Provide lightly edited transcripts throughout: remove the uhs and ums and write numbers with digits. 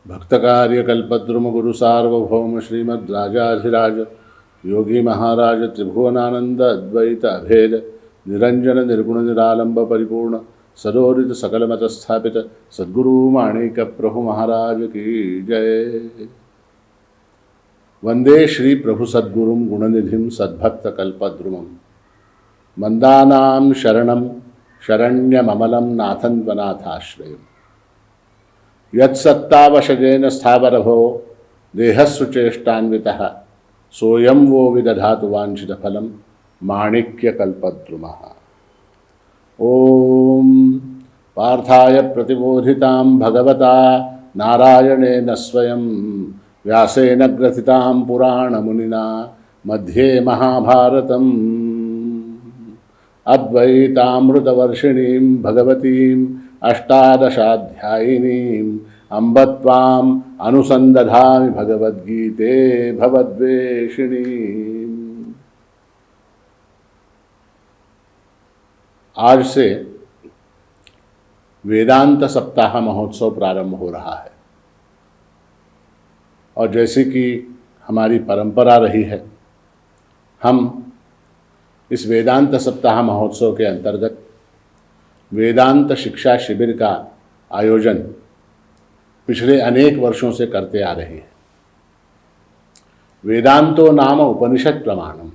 भक्तकार्यकल्पद्रुम गुरु सार्वभौम श्रीमद् राजाधिराज योगी महाराज त्रिभुवनानंद अद्वैत अभेद निरंजन निर्गुण निरालंब परिपूर्ण सदोदित सकल मत स्थापित सद्गुरु माणिक प्रभु महाराज की जय। वंदे श्री प्रभु सद्गुरुं गुणनिधिं सद्भक्त कल्पद्रुमं मंदानां शरणं शरण्यममलं नाथन्वनाथाश्रयम् यत्सत्तावशजेन स्थावरभो देहस्सुचेष्टान्वितः सोऽयं वो विदधातु वाञ्छितफलं माणिक्यकल्पद्रुमः। ॐ पार्थाय प्रतिबोधितां भगवता नारायणेन स्वयं व्यासेन ग्रथितां पुराणमुनिना मध्ये महाभारतम् अद्वैतामृतवर्षिणीं भगवतीम् अष्टादशाध्यायिनीम् अम्ब त्वाम् अनुसन्दधामि भगवद्गीते भवद्वेषिणीम्। आज से वेदांत सप्ताह महोत्सव प्रारंभ हो रहा है और जैसे कि हमारी परंपरा रही है, हम इस वेदांत सप्ताह महोत्सव के अंतर्गत वेदांत शिक्षा शिविर का आयोजन पिछले अनेक वर्षों से करते आ रहे हैं। वेदांतो नाम उपनिषद प्रमाणम,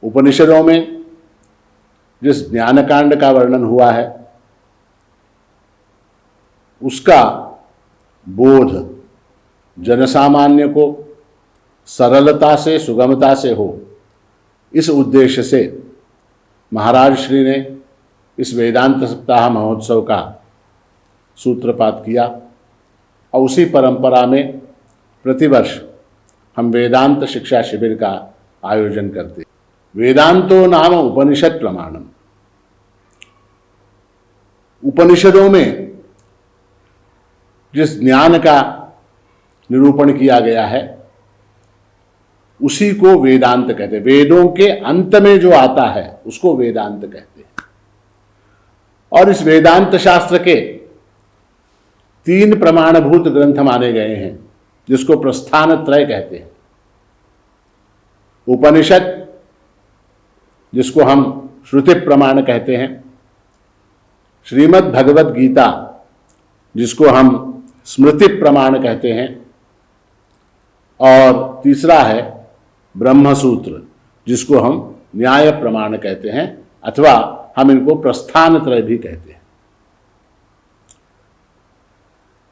उपनिषदों में जिस ज्ञानकांड का वर्णन हुआ है उसका बोध जनसामान्य को सरलता से सुगमता से हो, इस उद्देश्य से महाराज श्री ने इस वेदांत सप्ताह महोत्सव का सूत्रपात किया और उसी परंपरा में प्रतिवर्ष हम वेदांत शिक्षा शिविर का आयोजन करते हैं। वेदांतो नाम उपनिषद प्रमाणम, उपनिषदों में जिस ज्ञान का निरूपण किया गया है उसी को वेदांत कहते हैं। वेदों के अंत में जो आता है उसको वेदांत कहते हैं। और इस वेदांत शास्त्र के 3 प्रमाणभूत ग्रंथ माने गए हैं जिसको प्रस्थान त्रय कहते हैं। उपनिषद जिसको हम श्रुति प्रमाण कहते हैं, श्रीमद् भगवद गीता जिसको हम स्मृति प्रमाण कहते हैं, और तीसरा है ब्रह्मसूत्र जिसको हम न्याय प्रमाण कहते हैं, अथवा हम इनको प्रस्थान त्रय भी कहते हैं।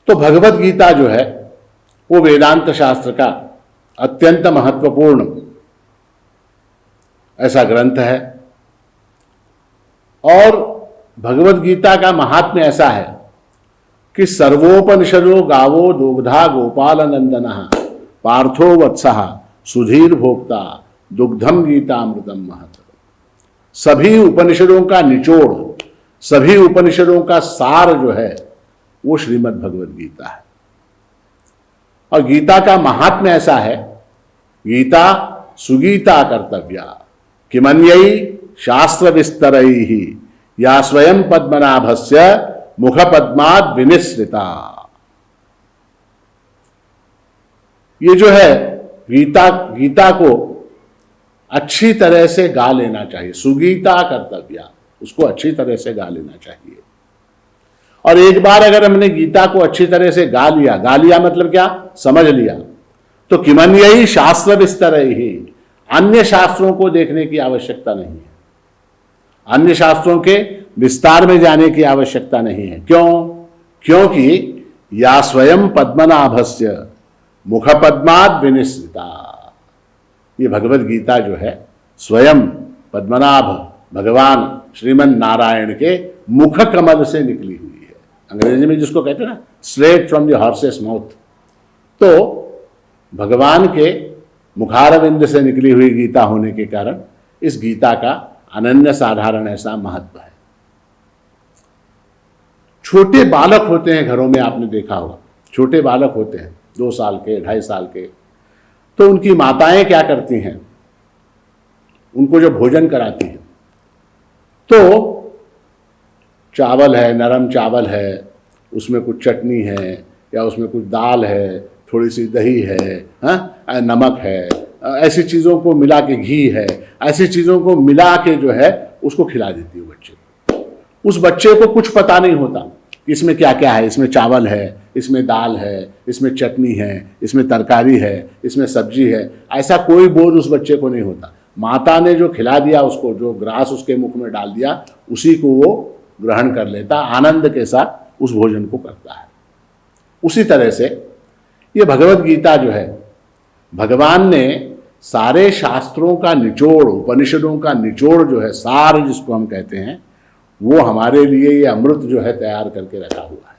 तो भगवद गीता जो है वो वेदांत शास्त्र का अत्यंत महत्वपूर्ण ऐसा ग्रंथ है और भगवद गीता का महात्म्य ऐसा है कि सर्वोपनिषदो गावो दुग्धा गोपालनंदनः पार्थो वत्सः सुधीर भोक्ता दुग्धम गीतामृतम महत्। सभी उपनिषदों का निचोड़, सभी उपनिषदों का सार जो है वो श्रीमद् भगवद गीता है। और गीता का महात्म्य ऐसा है, गीता सुगीता कर्तव्या किमन्यई शास्त्र विस्तरैहि या स्वयं पद्मनाभस्य मुख पद्माद् विनिसृता। ये जो है गीता को अच्छी तरह से गा लेना चाहिए। सुगीता कर्तव्या, उसको अच्छी तरह से गा लेना चाहिए। और एक बार अगर हमने गीता को अच्छी तरह से गा लिया मतलब क्या, समझ लिया, तो किमन्यई शास्त्र विस्तरैहि, अन्य शास्त्रों को देखने की आवश्यकता नहीं है, अन्य शास्त्रों के विस्तार में जाने की आवश्यकता नहीं है। क्यों? क्योंकि या स्वयं पद्मनाभस्य मुख पद्माद् विनिसृता, ये भगवद गीता जो है स्वयं पद्मनाभ भगवान श्रीमन नारायण के मुख कमल से निकली हुई है। अंग्रेजी में जिसको कहते हैं ना, straight from the horses mouth. तो भगवान के मुखारविंद से निकली हुई गीता होने के कारण इस गीता का अनन्य साधारण ऐसा महत्व है। छोटे बालक होते हैं घरों में, आपने देखा होगा, छोटे बालक होते हैं 2 साल के, 2.5 साल के, तो उनकी माताएं क्या करती हैं, उनको जो भोजन कराती हैं तो चावल है, नरम चावल है, उसमें कुछ चटनी है या उसमें कुछ दाल है, थोड़ी सी दही है, नमक है, ऐसी चीज़ों को मिला के, घी है, ऐसी चीज़ों को मिला के जो है उसको खिला देती है बच्चे को। उस बच्चे को कुछ पता नहीं होता कि इसमें क्या क्या है, इसमें चावल है, इसमें दाल है, इसमें चटनी है, इसमें तरकारी है, इसमें सब्जी है, ऐसा कोई बोझ उस बच्चे को नहीं होता। माता ने जो खिला दिया उसको, जो ग्रास उसके मुख में डाल दिया, उसी को वो ग्रहण कर लेता, आनंद के साथ उस भोजन को करता है। उसी तरह से ये भगवत गीता जो है, भगवान ने सारे शास्त्रों का निचोड़, उपनिषदों का निचोड़ जो है, सार जिसको हम कहते हैं, वो हमारे लिए ये अमृत जो है तैयार करके रखा हुआ है।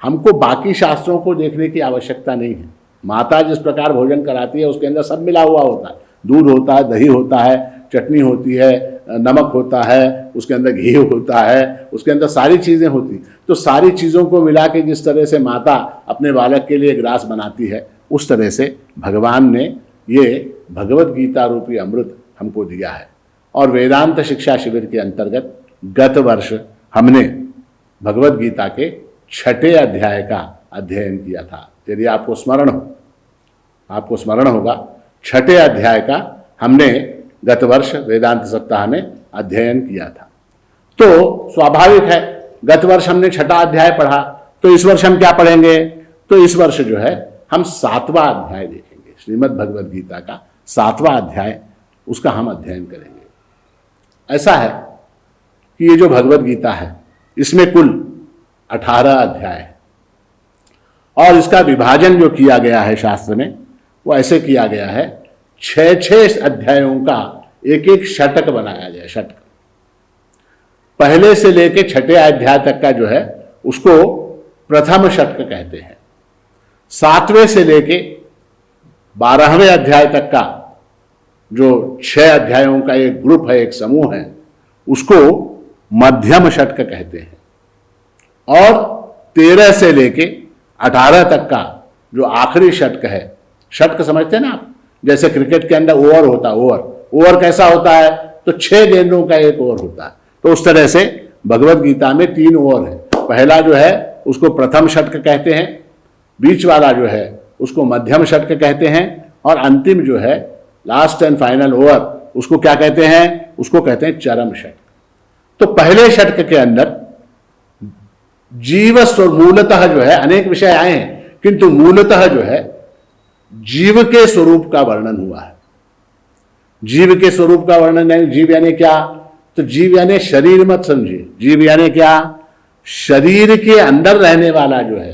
हमको बाकी शास्त्रों को देखने की आवश्यकता नहीं है। माता जिस प्रकार भोजन कराती है उसके अंदर सब मिला हुआ होता है, दूध होता है, दही होता है, चटनी होती है, नमक होता है, उसके अंदर घी होता है, उसके अंदर सारी चीज़ें होती। तो सारी चीज़ों को मिला के जिस तरह से माता अपने बालक के लिए ग्रास बनाती है, उस तरह से भगवान ने ये भगवत गीता रूपी अमृत हमको दिया है। और वेदांत शिक्षा शिविर के अंतर्गत गत वर्ष हमने भगवत गीता के 6ठे अध्याय का अध्ययन किया था। यदि आपको स्मरण होगा, 6ठे अध्याय का हमने गत वर्ष वेदांत सप्ताह में अध्ययन किया था। तो स्वाभाविक है, गत वर्ष हमने 6ठा अध्याय पढ़ा, तो इस वर्ष हम क्या पढ़ेंगे? तो इस वर्ष जो है हम 7वां अध्याय देखेंगे, श्रीमद् भगवत गीता का 7वां अध्याय, उसका हम अध्ययन करेंगे। ऐसा है कि ये जो भगवत गीता है, इसमें कुल 18 अध्याय है, और इसका विभाजन जो किया गया है शास्त्र में, वो ऐसे किया गया है, 6 अध्यायों का एक एक षटक बनाया गया। षटक पहले से लेके 6ठे अध्याय तक का जो है उसको प्रथम षटक कहते हैं। 7वें से लेके 12वें अध्याय तक का जो 6 अध्यायों का एक ग्रुप है, एक समूह है, उसको मध्यम षटक कहते हैं। और 13 से लेके 18 तक का जो आखिरी षटक है, षटक समझते हैं ना आप, जैसे क्रिकेट के अंदर ओवर होता है, ओवर कैसा होता है? तो 6 गेंदों का एक ओवर होता है। तो उस तरह से भगवत गीता में 3 ओवर है। पहला जो है उसको प्रथम षटक कहते हैं, बीच वाला जो है उसको मध्यम षटक कहते हैं, और अंतिम जो है लास्ट एंड फाइनल ओवर, उसको क्या कहते हैं? उसको कहते हैं चरम षटक। तो पहले षटक के अंदर जीव मूलतः जो है, अनेक विषय आए हैं, किंतु मूलतः जो है जीव के स्वरूप का वर्णन हुआ है। जीव के स्वरूप का वर्णन है। जीव यानी क्या? तो जीव यानी शरीर मत समझिए। जीव यानी क्या? शरीर के अंदर रहने वाला जो है,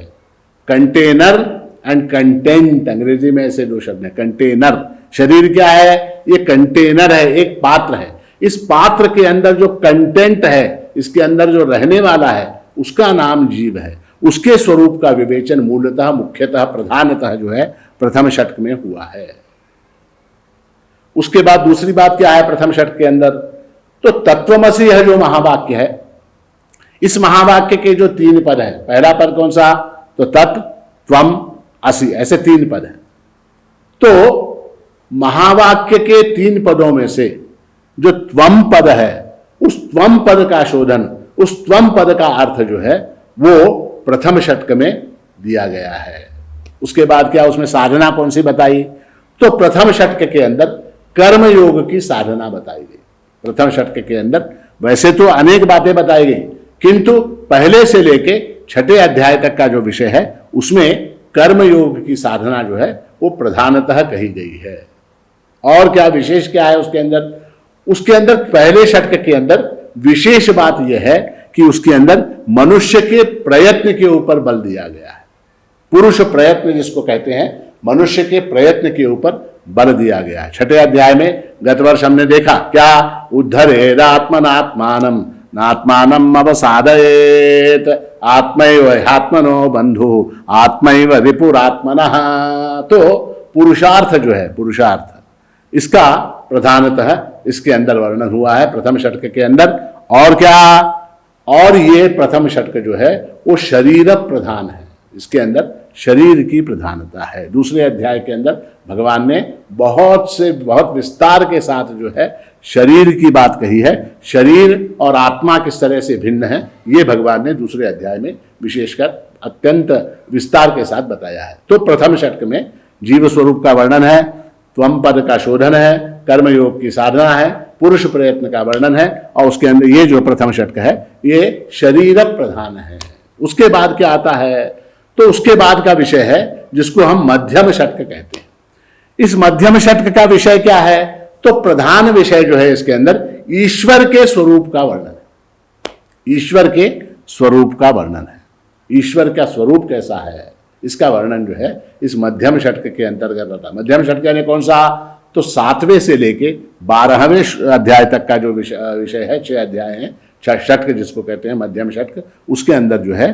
कंटेनर एंड कंटेंट, अंग्रेजी में ऐसे 2 शब्द हैं। कंटेनर, शरीर क्या है? ये कंटेनर है, एक पात्र है। इस पात्र के अंदर जो कंटेंट है, इसके अंदर जो रहने वाला है, उसका नाम जीव है। उसके स्वरूप का विवेचन मूलतः, मुख्यतः, प्रधानतः जो है प्रथम षटक में हुआ है। उसके बाद दूसरी बात क्या है प्रथम षटक के अंदर? तो तत्वमसि है जो महावाक्य है, इस महावाक्य के जो 3 पद है, पहला पद कौन सा? तो तत्, त्वम, असि, ऐसे 3 पद हैं। तो महावाक्य के 3 पदों में से जो त्वम पद है, उस त्वम पद का शोधन, उस त्वम पद का अर्थ जो है वो प्रथम षटक में दिया गया है। उसके बाद क्या उसमें साधना कौन सी बताई? तो प्रथम षटक के अंदर कर्म योग की साधना बताई गई। प्रथम षटक के अंदर वैसे तो अनेक बातें बताई गई, किंतु पहले से लेके 6ठे अध्याय तक का जो विषय है, उसमें कर्म योग की साधना जो है वो प्रधानतः कही गई है। और क्या विशेष क्या है उसके अंदर? उसके अंदर पहले षटक के अंदर विशेष बात यह है कि उसके अंदर मनुष्य के प्रयत्न के ऊपर बल दिया गया है। पुरुष प्रयत्न जिसको कहते हैं, मनुष्य के प्रयत्न के ऊपर बल दिया गया है। 6ठे अध्याय में गत वर्ष हमने देखा क्या? उद्धरेदात्मनात्मानं नात्मानं अवसादयेत आत्मैव ह्यात्मनो बंधु आत्मैव रिपुरात्मनः। तो पुरुषार्थ जो है, पुरुषार्थ, इसका प्रधानतः इसके अंदर वर्णन हुआ है प्रथम षटक के अंदर। और क्या? और ये प्रथम षटक जो है वो शरीर प्रधान है। इसके अंदर शरीर की प्रधानता है। दूसरे अध्याय के अंदर भगवान ने बहुत विस्तार के साथ जो है शरीर की बात कही है। शरीर और आत्मा किस तरह से भिन्न है, ये भगवान ने दूसरे अध्याय में विशेषकर अत्यंत विस्तार के साथ बताया है। तो प्रथम षट्क में जीव स्वरूप का वर्णन है, त्वम पद का शोधन है, कर्मयोग की साधना है, पुरुष प्रयत्न का वर्णन है, और उसके अंदर ये जो प्रथम षट्क है ये शरीर प्रधान है। उसके बाद क्या आता है, तो उसके बाद का विषय है जिसको हम मध्यम षट्क कहते हैं। इस मध्यम षट्क का विषय क्या है, तो प्रधान विषय जो है इसके अंदर ईश्वर के स्वरूप का वर्णन है। ईश्वर के स्वरूप का वर्णन है। ईश्वर का स्वरूप कैसा है इसका वर्णन जो है इस मध्यम षट्क के अंतर्गत आता है। मध्यम षट्क यानी कौन सा, तो 7वें से लेके 12वें अध्याय तक का जो विषय है, 6 अध्याय हैं, षट्क जिसको कहते हैं मध्यम षट्क, उसके अंदर जो है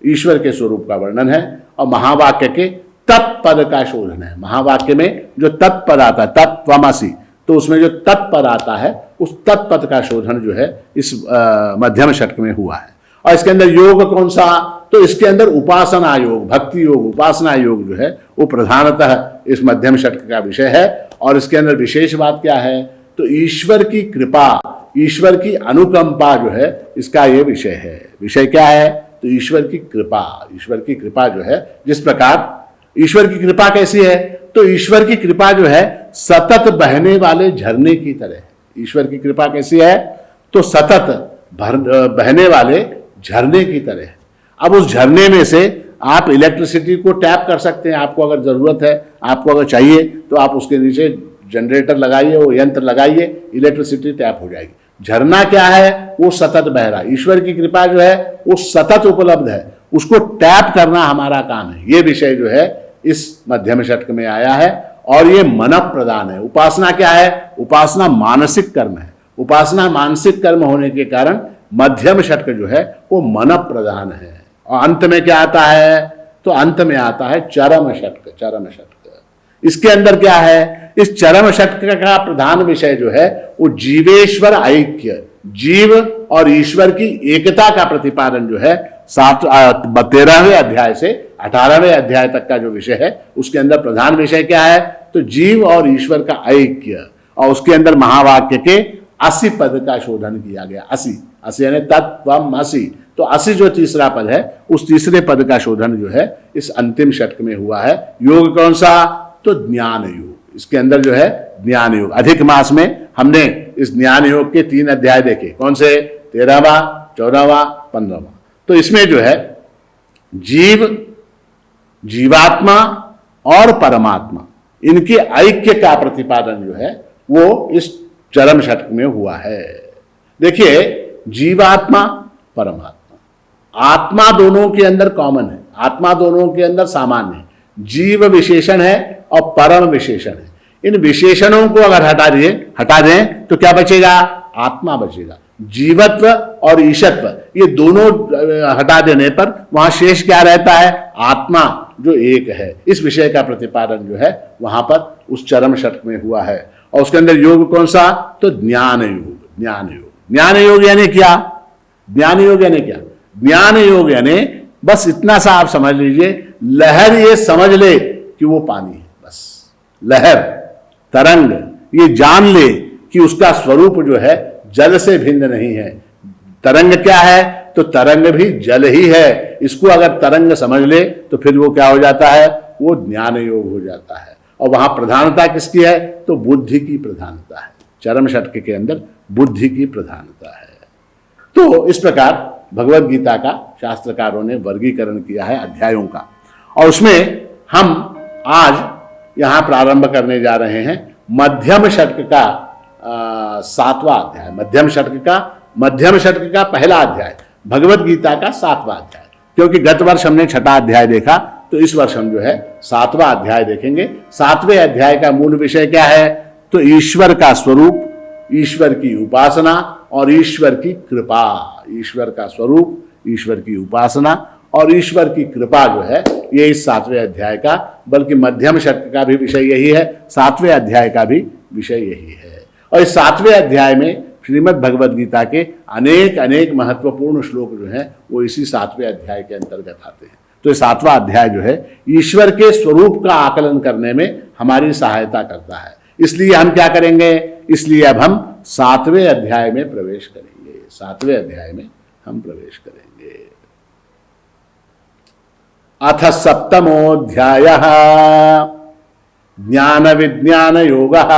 ईश्वर के स्वरूप का वर्णन है और महावाक्य के तत्पद का शोधन है। महावाक्य में जो तत्पद आता है, तत्त्वमसि, तो उसमें जो तत्पद आता है उस तत्पद का शोधन जो है इस मध्यम षट्क में हुआ है। और इसके अंदर योग कौन सा, तो इसके अंदर उपासना योग, भक्ति योग, उपासना योग जो है वो प्रधानतः इस मध्यम षट्क का विषय है। और इसके अंदर विशेष बात क्या है, तो ईश्वर की कृपा, ईश्वर की अनुकंपा जो है इसका ये विषय है। विषय क्या है, तो ईश्वर की कृपा। ईश्वर की कृपा जो है, जिस प्रकार ईश्वर की कृपा कैसी है, तो ईश्वर की कृपा जो है सतत बहने वाले झरने की तरह है। ईश्वर की कृपा कैसी है, तो सतत बहने वाले झरने की तरह है। अब उस झरने में से आप इलेक्ट्रिसिटी को टैप कर सकते हैं। आपको अगर जरूरत है, आपको अगर चाहिए, तो आप उसके नीचे जनरेटर लगाइए, वो यंत्र लगाइए, इलेक्ट्रिसिटी टैप हो जाएगी। झरना क्या है, वो सतत बह रहा है। ईश्वर की कृपा जो है वो सतत उपलब्ध है, उसको टैप करना हमारा काम है। ये विषय जो है इस मध्यम षट्क में आया है और ये मन प्रदान है। उपासना क्या है, उपासना मानसिक कर्म है। उपासना मानसिक कर्म होने के कारण मध्यम षट्क जो है वो मन प्रदान है। और अंत में क्या आता है, तो अंत में आता है चरम षट्क। चरम षट्क इसके अंदर क्या है, इस चरम षट्क का प्रधान विषय जो है वो जीवेश्वर ऐक्य, जीव और ईश्वर की एकता का प्रतिपादन जो है 13वें अध्याय से 18वें अध्याय तक का जो विषय है उसके अंदर प्रधान विषय क्या है, तो जीव और ईश्वर का ऐक्य। और उसके अंदर महावाक्य के 80 पद का शोधन किया गया। 80 यानी तत्त्वमसि, तो 80 जो तीसरा पद है उस तीसरे पद का शोधन जो है इस अंतिम षट्क में हुआ है। योग कौन सा, तो ज्ञान योग। इसके अंदर जो है ज्ञान योग, अधिक मास में हमने इस ज्ञान योग के 3 अध्याय देखे। कौन से, 13वां, 14वां, 15वां। तो इसमें जो है जीव, जीवात्मा और परमात्मा, इनके ऐक्य का प्रतिपादन जो है वो इस चरम षट्क में हुआ है। देखिए, जीवात्मा, परमात्मा, आत्मा दोनों के अंदर कॉमन है, आत्मा दोनों के अंदर सामान्य है। जीव विशेषण है और परम विशेषण है। इन विशेषणों को अगर हटा दें तो क्या बचेगा, आत्मा बचेगा। जीवत्व और ईशत्व ये दोनों हटा देने पर वहां शेष क्या रहता है, आत्मा जो एक है। इस विषय का प्रतिपादन जो है वहां पर उस चरम षट्क में हुआ है। और उसके अंदर योग कौन सा, तो ज्ञान योग। ज्ञान योग, ज्ञान योग यानी क्या, ज्ञान योग यानी क्या, ज्ञान योग यानी बस इतना सा आप समझ लीजिए, लहर ये समझ ले कि वो पानी है। बस लहर, तरंग ये जान ले कि उसका स्वरूप जो है जल से भिन्न नहीं है। तरंग क्या है, तो तरंग भी जल ही है। इसको अगर तरंग समझ ले तो फिर वो क्या हो जाता है, वो ज्ञान योग हो जाता है। और वहां प्रधानता किसकी है, तो बुद्धि की प्रधानता है। चरम षट्क के अंदर बुद्धि की प्रधानता है। तो इस प्रकार भगवद गीता का शास्त्रकारों ने वर्गीकरण किया है अध्यायों का। और उसमें हम आज यहां प्रारंभ करने जा रहे हैं मध्यम षट्क का 7वां अध्याय। मध्यम षट्क का पहला अध्याय, भगवद गीता का 7वां अध्याय। क्योंकि गत वर्ष हमने 6ठा अध्याय देखा, तो इस वर्ष हम जो है 7वां अध्याय देखेंगे। 7वें अध्याय का मूल विषय क्या है, तो ईश्वर का स्वरूप, ईश्वर की उपासना और ईश्वर की कृपा। ईश्वर का स्वरूप, ईश्वर की उपासना और ईश्वर की कृपा जो है ये इस 7वें अध्याय का, बल्कि मध्यम षट्क का भी विषय यही है, 7वें अध्याय का भी विषय यही है। और इस 7वें अध्याय में श्रीमद् भगवद गीता के अनेक महत्वपूर्ण श्लोक जो हैं वो इसी 7वें अध्याय के अंतर्गत आते हैं। तो ये 7वां अध्याय जो है ईश्वर के स्वरूप का आकलन करने में हमारी सहायता करता है। इसलिए हम क्या करेंगे, इसलिए अब हम 7वें अध्याय में प्रवेश करेंगे। 7वें अध्याय में हम प्रवेश करेंगे। अथ 7मोऽध्यायः ज्ञान विज्ञान योगः।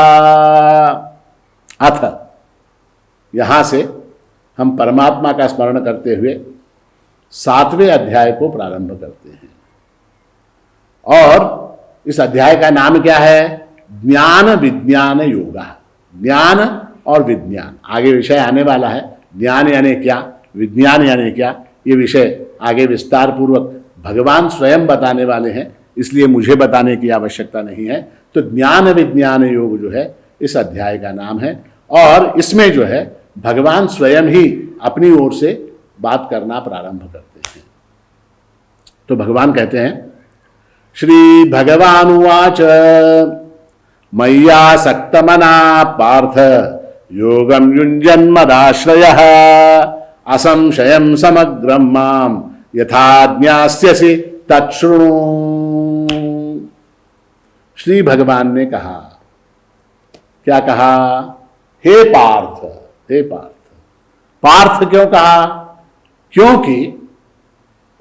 अथ, यहां से हम परमात्मा का स्मरण करते हुए 7वें अध्याय को प्रारंभ करते हैं। और इस अध्याय का नाम क्या है? ज्ञान विज्ञान योगः। ज्ञान और विज्ञान, आगे विषय आने वाला है। ज्ञान यानी क्या, विज्ञान यानी क्या, ये विषय आगे विस्तार पूर्वक भगवान स्वयं बताने वाले हैं, इसलिए मुझे बताने की आवश्यकता नहीं है। तो ज्ञान विज्ञान योग जो है इस अध्याय का नाम है, और इसमें जो है भगवान स्वयं ही अपनी ओर से बात करना प्रारंभ करते हैं। तो भगवान कहते हैं, श्री भगवान उवाच मय्यासक्तमना पार्थ योगम युञ्जन्मदाश्रयः असंशयं समग्रं मां यथा ज्ञास्यसि तच्छृणु। श्री भगवान ने कहा, क्या कहा? हे पार्थ, हे पार्थ। पार्थ क्यों कहा? क्योंकि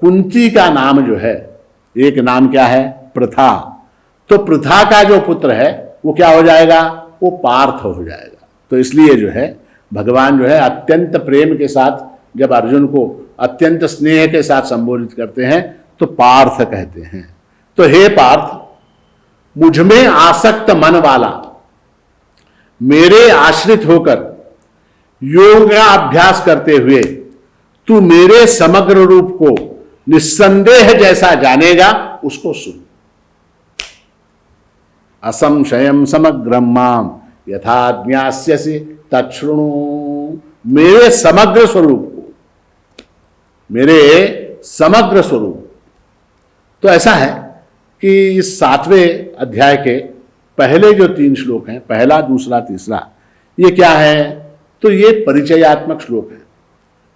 कुंती का नाम जो है, एक नाम क्या है? प्रथा। तो प्रथा का जो पुत्र है वो क्या हो जाएगा? वो पार्थ हो जाएगा। तो इसलिए जो है भगवान जो है अत्यंत प्रेम के साथ जब अर्जुन को अत्यंत स्नेह के साथ संबोधित करते हैं तो पार्थ कहते हैं। तो हे पार्थ, मुझमें आसक्त मन वाला, मेरे आश्रित होकर योग का अभ्यास करते हुए तू मेरे समग्र रूप को निस्संदेह जैसा जानेगा, उसको सुन। असंशयम समग्रम माम यथा ज्ञास्यसि तच्छृणु। मेरे समग्र स्वरूप को, मेरे समग्र स्वरूप। तो ऐसा है कि इस 7वें अध्याय के पहले जो 3 श्लोक हैं, पहला, दूसरा, तीसरा, ये क्या है? तो ये परिचयात्मक श्लोक है,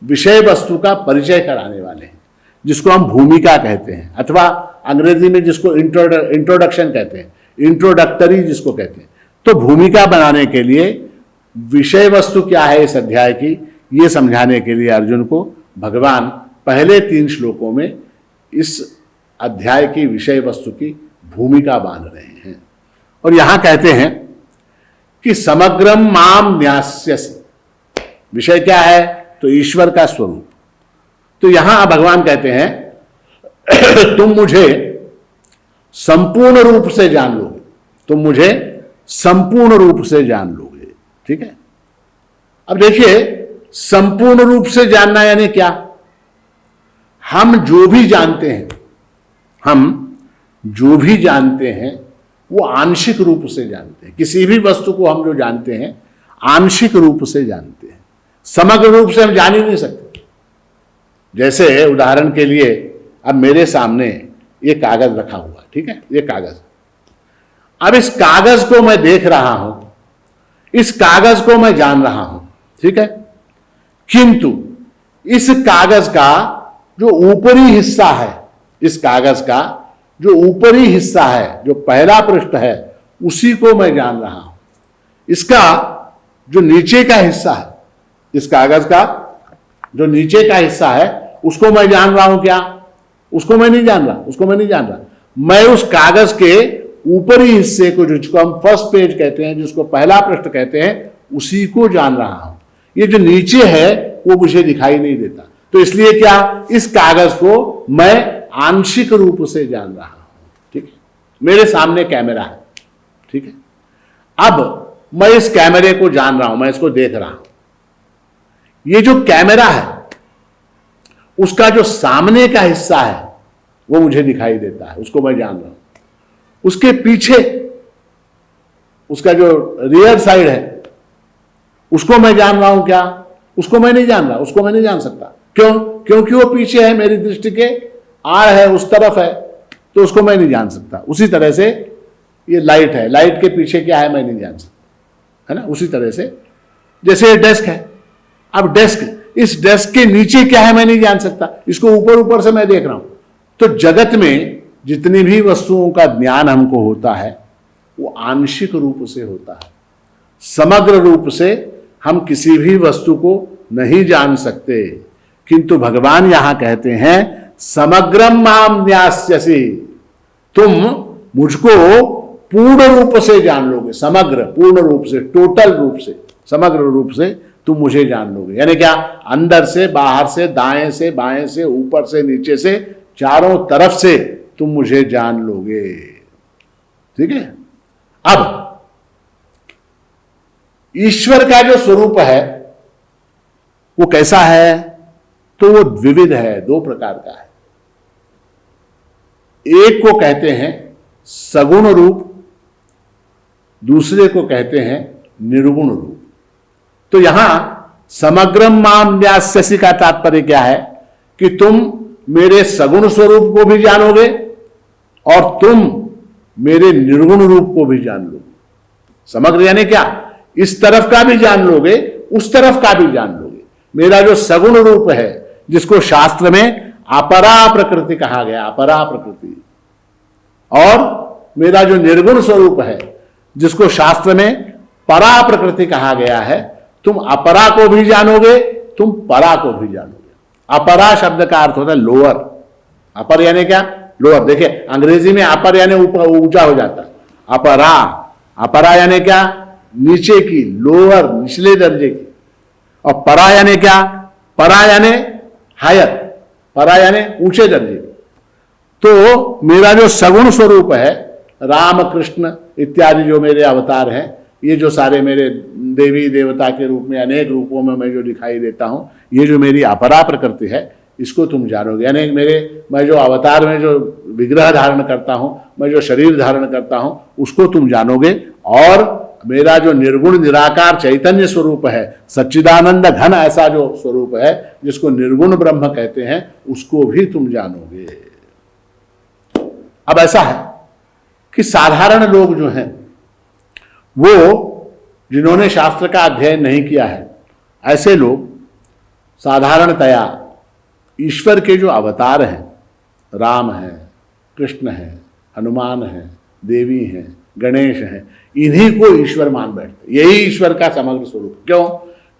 विषय वस्तु का परिचय कराने वाले हैं, जिसको हम भूमिका कहते हैं, अथवा अंग्रेजी में जिसको इंट्रोडक्शन कहते हैं, इंट्रोडक्टरी जिसको कहते हैं। तो भूमिका बनाने के लिए विषय वस्तु क्या है इस अध्याय की, ये समझाने के लिए अर्जुन को भगवान पहले 3 श्लोकों में इस अध्याय की विषय वस्तु की भूमिका बांध रहे हैं। और यहां कहते हैं कि समग्रम माम न्यास्यसि। विषय क्या है? तो ईश्वर का स्वरूप। तो यहां भगवान कहते हैं तुम मुझे संपूर्ण रूप से जान लोगे, तुम मुझे संपूर्ण रूप से जान लोगे। ठीक है। अब देखिए, संपूर्ण रूप से जानना यानी क्या? हम जो भी जानते हैं, हम जो भी जानते हैं वो आंशिक रूप से जानते हैं। किसी भी वस्तु को हम जो जानते हैं आंशिक रूप से जानते हैं, समग्र रूप से हम जान ही नहीं सकते। जैसे उदाहरण के लिए, अब मेरे सामने ये कागज रखा हुआ, ठीक है, ये कागज। अब इस कागज को मैं देख रहा हूं, इस कागज को मैं जान रहा हूं, ठीक है, किंतु इस कागज का जो ऊपरी हिस्सा है, इस कागज का जो ऊपरी हिस्सा है, जो पहला पृष्ठ है, उसी को मैं जान रहा हूं। इसका जो नीचे का हिस्सा है, इस कागज का जो नीचे का हिस्सा है, उसको मैं जान रहा हूं क्या? उसको मैं नहीं जान रहा, उसको मैं नहीं जान रहा। मैं उस कागज के ऊपरी हिस्से को, जिसको हम फर्स्ट पेज कहते हैं, जिसको पहला पृष्ठ कहते हैं, उसी को जान रहा हूं। ये जो नीचे है वो मुझे दिखाई नहीं देता। तो इसलिए क्या, इस कागज को मैं आंशिक रूप से जान रहा हूं। ठीक है, मेरे सामने कैमरा है, ठीक है। अब मैं इस कैमरे को जान रहा हूं, मैं इसको देख रहा हूं। ये जो कैमरा है उसका जो सामने का हिस्सा है वो मुझे दिखाई देता है, उसको मैं जान रहा हूं। उसके पीछे उसका जो रियर साइड है उसको मैं जान रहा हूं क्या? उसको मैं नहीं जान रहा, उसको मैं नहीं जान सकता। क्यों? क्योंकि वो पीछे है, मेरी दृष्टि के आड़ है, उस तरफ है, तो उसको मैं नहीं जान सकता। उसी तरह से ये लाइट है, लाइट के पीछे क्या है मैं नहीं जान सकता, है ना। उसी तरह से जैसे ये डेस्क है, अब डेस्क, इस डेस्क के नीचे क्या है मैं नहीं जान सकता, इसको ऊपर ऊपर से मैं देख रहा हूं। तो जगत में जितनी भी वस्तुओं का ज्ञान हमको होता है वो आंशिक रूप से होता है, समग्र रूप से हम किसी भी वस्तु को नहीं जान सकते। किंतु भगवान यहां कहते हैं समग्रम माम न्यास्यसि, तुम मुझको पूर्ण रूप से जान लोगे, समग्र पूर्ण रूप से, टोटल रूप से, समग्र रूप से तुम मुझे जान लोगे। यानी क्या? अंदर से, बाहर से, दाएं से, बाएं से, ऊपर से, नीचे से, चारों तरफ से तुम मुझे जान लोगे। ठीक है। अब ईश्वर का जो स्वरूप है वो कैसा है? तो वो द्विविध है, दो प्रकार का है। एक को कहते हैं सगुण रूप, दूसरे को कहते हैं निर्गुण रूप। तो यहां समग्रम माम न्यास्यसि का तात्पर्य क्या है कि तुम मेरे सगुण स्वरूप को भी जानोगे और तुम मेरे निर्गुण रूप को भी जान लोगे। समग्र यानी क्या? इस तरफ का भी जान लोगे, उस तरफ का भी जान लोगे। मेरा जो सगुण रूप है, जिसको शास्त्र में अपरा प्रकृति कहा गया, अपरा प्रकृति, और मेरा जो निर्गुण स्वरूप है, जिसको शास्त्र में परा प्रकृति कहा गया है, तुम अपरा को भी जानोगे, तुम परा को भी जानोगे। अपरा शब्द का अर्थ होता है लोअर। अपर यानी क्या? लोअर। देखिए अंग्रेजी में अपर यानी ऊपर, ऊंचा हो जाता है। अपरा, अपरा यानी क्या? नीचे की, लोअर, निचले दर्जे की। और परा यानी क्या? परा यानी हायर, परा यानी ऊंचे दर्जे की। तो मेरा जो सगुण स्वरूप है, राम कृष्ण इत्यादि जो मेरे अवतार हैं, ये जो सारे मेरे देवी देवता के रूप में अनेक रूपों में मैं जो दिखाई देता हूं, ये जो मेरी अपरा प्रकृति है, इसको तुम जानोगे। यानी मैं जो अवतार में जो विग्रह धारण करता हूं, मैं जो शरीर धारण करता हूं, उसको तुम जानोगे। और मेरा जो निर्गुण निराकार चैतन्य स्वरूप है, सच्चिदानंद घन ऐसा जो स्वरूप है, जिसको निर्गुण ब्रह्म कहते हैं, उसको भी तुम जानोगे। अब ऐसा है कि साधारण लोग जो हैं, वो जिन्होंने शास्त्र का अध्ययन नहीं किया है, ऐसे लोग साधारणतया ईश्वर के जो अवतार हैं, राम हैं, कृष्ण हैं, हनुमान हैं, देवी हैं, गणेश हैं, इन्हीं को ईश्वर मान बैठते। यही ईश्वर का समग्र स्वरूप। क्यों?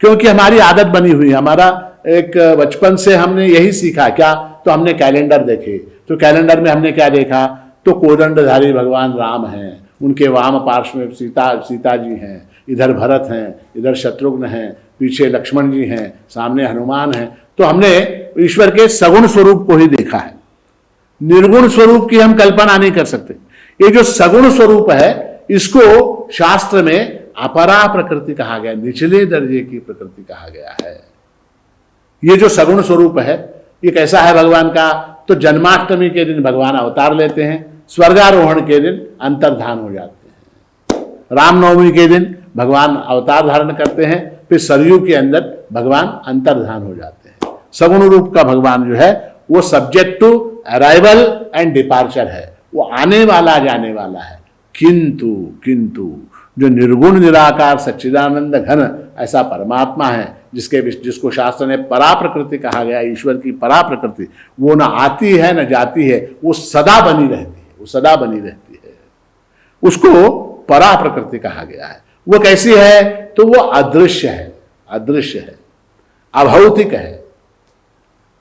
क्योंकि हमारी आदत बनी हुई है, हमारा एक बचपन से हमने यही सीखा। क्या? तो हमने कैलेंडर देखे, तो कैलेंडर में हमने क्या देखा? तो कोदंडधारी भगवान राम हैं, उनके वाम पार्श्व में सीता जी हैं, इधर भरत हैं, इधर शत्रुघ्न हैं, पीछे लक्ष्मण जी हैं, सामने हनुमान हैं। तो हमने ईश्वर के सगुण स्वरूप को ही देखा है, निर्गुण स्वरूप की हम कल्पना नहीं कर सकते। ये जो सगुण स्वरूप है, इसको शास्त्र में अपरा प्रकृति कहा गया, निचले दर्जे की प्रकृति कहा गया है। ये जो सगुण स्वरूप है, ये कैसा है भगवान का? तो जन्माष्टमी के दिन भगवान अवतार लेते हैं, स्वर्गारोहण के दिन अंतर्धान हो जाते हैं, रामनवमी के दिन भगवान अवतार धारण करते हैं, फिर सरयू के अंदर भगवान अंतर्धान हो जाते हैं। सगुण रूप का भगवान जो है वो subject to arrival and departure है, वो आने वाला जाने वाला है। किंतु जो निर्गुण निराकार सच्चिदानंद घन ऐसा परमात्मा है, जिसको शास्त्र ने परा प्रकृति कहा गया, ईश्वर की परा प्रकृति, वो न आती है न जाती है, वो सदा बनी रहती है, वो सदा बनी रहती है। उसको परा प्रकृति कहा गया है। वो कैसी है? तो वो अदृश्य है, अदृश्य है, अभौतिक है,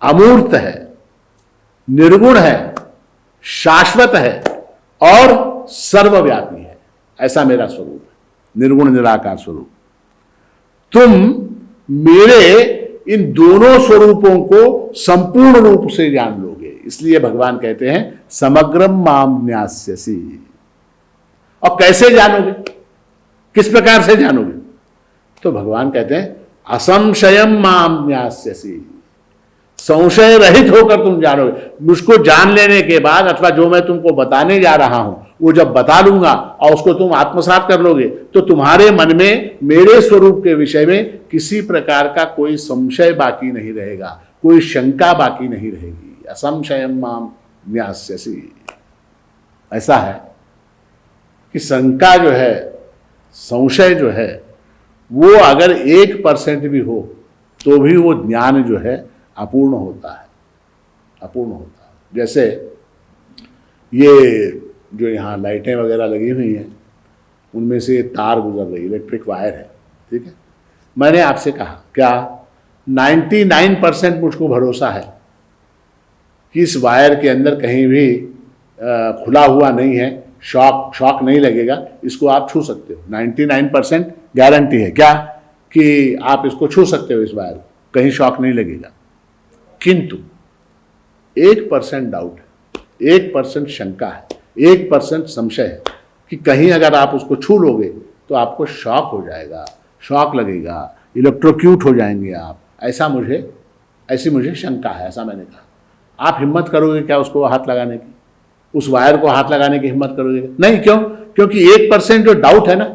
अमूर्त है, निर्गुण है, शाश्वत है और सर्वव्यापी है। ऐसा मेरा स्वरूप है, निर्गुण निराकार स्वरूप। तुम मेरे इन दोनों स्वरूपों को संपूर्ण रूप से जान लोगे। इसलिए भगवान कहते हैं समग्रम माम न्यास्यसि। और कैसे जानोगे? किस प्रकार से जानोगे? तो भगवान कहते हैं असंशयम माम न्यास्यसि, संशय रहित होकर तुम जानोगे। मुझको जान लेने के बाद, अथवा जो मैं तुमको बताने जा रहा हूं वो जब बता लूंगा और उसको तुम आत्मसात कर लोगे, तो तुम्हारे मन में मेरे स्वरूप के विषय में किसी प्रकार का कोई संशय बाकी नहीं रहेगा, कोई शंका बाकी नहीं रहेगी। असंशयम माम न्यास्यसि। ऐसा है कि शंका जो है, संशय जो है, वो अगर 1% भी हो तो भी वो ज्ञान जो है अपूर्ण होता है, अपूर्ण होता है। जैसे ये जो यहाँ लाइटें वगैरह लगी हुई हैं, उनमें से तार गुजर रही, इलेक्ट्रिक वायर है, ठीक है। मैंने आपसे कहा क्या 99% मुझको भरोसा है कि इस वायर के अंदर कहीं भी खुला हुआ नहीं है, शॉक नहीं लगेगा, इसको आप छू सकते हो। 99% गारंटी है क्या कि आप इसको छू सकते हो, इस वायर को, कहीं शॉक नहीं लगेगा। किंतु 1% डाउट है, 1% शंका है, 1% संशय है कि कहीं अगर आप उसको छू लोगे तो आपको शॉक हो जाएगा, शॉक लगेगा, इलेक्ट्रोक्यूट हो जाएंगे आप, ऐसी मुझे शंका है। ऐसा मैंने कहा। आप हिम्मत करोगे क्या उसको हाथ लगाने की, उस वायर को हाथ लगाने की हिम्मत करोगे? नहीं। क्यों? क्योंकि 1% जो डाउट है ना,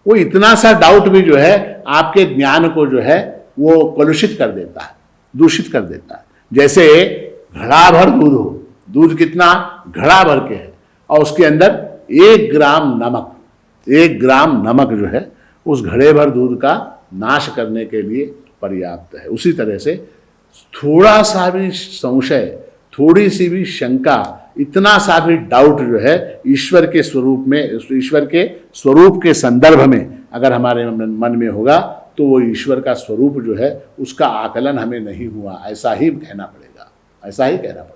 वो इतना सा डाउट भी जो है आपके ज्ञान को जो है वो कलुषित कर देता है, दूषित कर देता है। जैसे घड़ा भर दूध हो, दूध कितना, घड़ा भर के है, और उसके अंदर 1 ग्राम नमक जो है उस घड़े भर दूध का नाश करने के लिए पर्याप्त है। उसी तरह से थोड़ा सा भी संशय, थोड़ी सी भी शंका, इतना सा भी डाउट जो है ईश्वर के स्वरूप में, ईश्वर के स्वरूप के संदर्भ में अगर हमारे मन में होगा तो वो ईश्वर का स्वरूप जो है उसका आकलन हमें नहीं हुआ, ऐसा ही कहना पड़ेगा, ऐसा ही कहना पड़ेगा।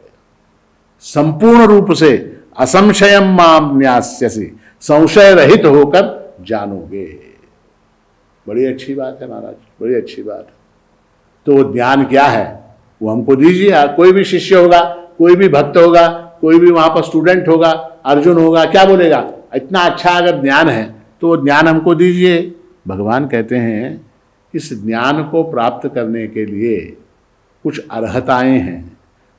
संपूर्ण रूप से असंशयम माम न्यास्यसि, संशय रहित होकर जानोगे। बड़ी अच्छी बात है महाराज, बड़ी अच्छी बात है। तो ज्ञान क्या है वो हमको दीजिए। कोई भी शिष्य होगा, कोई भी भक्त होगा, कोई भी वहां पर स्टूडेंट होगा, अर्जुन होगा, क्या बोलेगा? इतना अच्छा अगर ज्ञान है तो वो ज्ञान हमको दीजिए। भगवान कहते हैं इस ज्ञान को प्राप्त करने के लिए कुछ अर्हताएं हैं,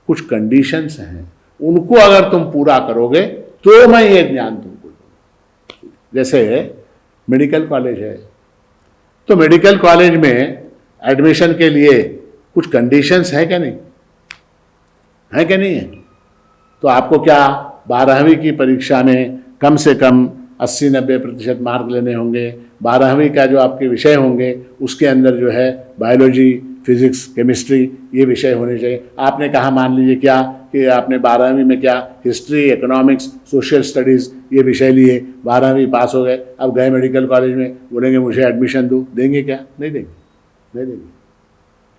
कुछ कंडीशंस हैं, उनको अगर तुम पूरा करोगे तो मैं ये ज्ञान तुमको दूंगा। जैसे मेडिकल कॉलेज है, तो मेडिकल कॉलेज में एडमिशन के लिए कुछ कंडीशंस है क्या नहीं, है क्या नहीं है? तो आपको क्या 12वीं की परीक्षा में कम से कम 80-90% मार्क लेने होंगे। 12वीं का जो आपके विषय होंगे उसके अंदर जो है बायोलॉजी, फिजिक्स, केमिस्ट्री ये विषय होने चाहिए। आपने कहा मान लीजिए क्या कि आपने 12वीं में क्या हिस्ट्री, इकोनॉमिक्स, सोशल स्टडीज़ ये विषय लिए, 12वीं पास हो गए, अब गए मेडिकल कॉलेज में, बोलेंगे मुझे एडमिशन दो, देंगे क्या? नहीं देंगे, नहीं देंगे।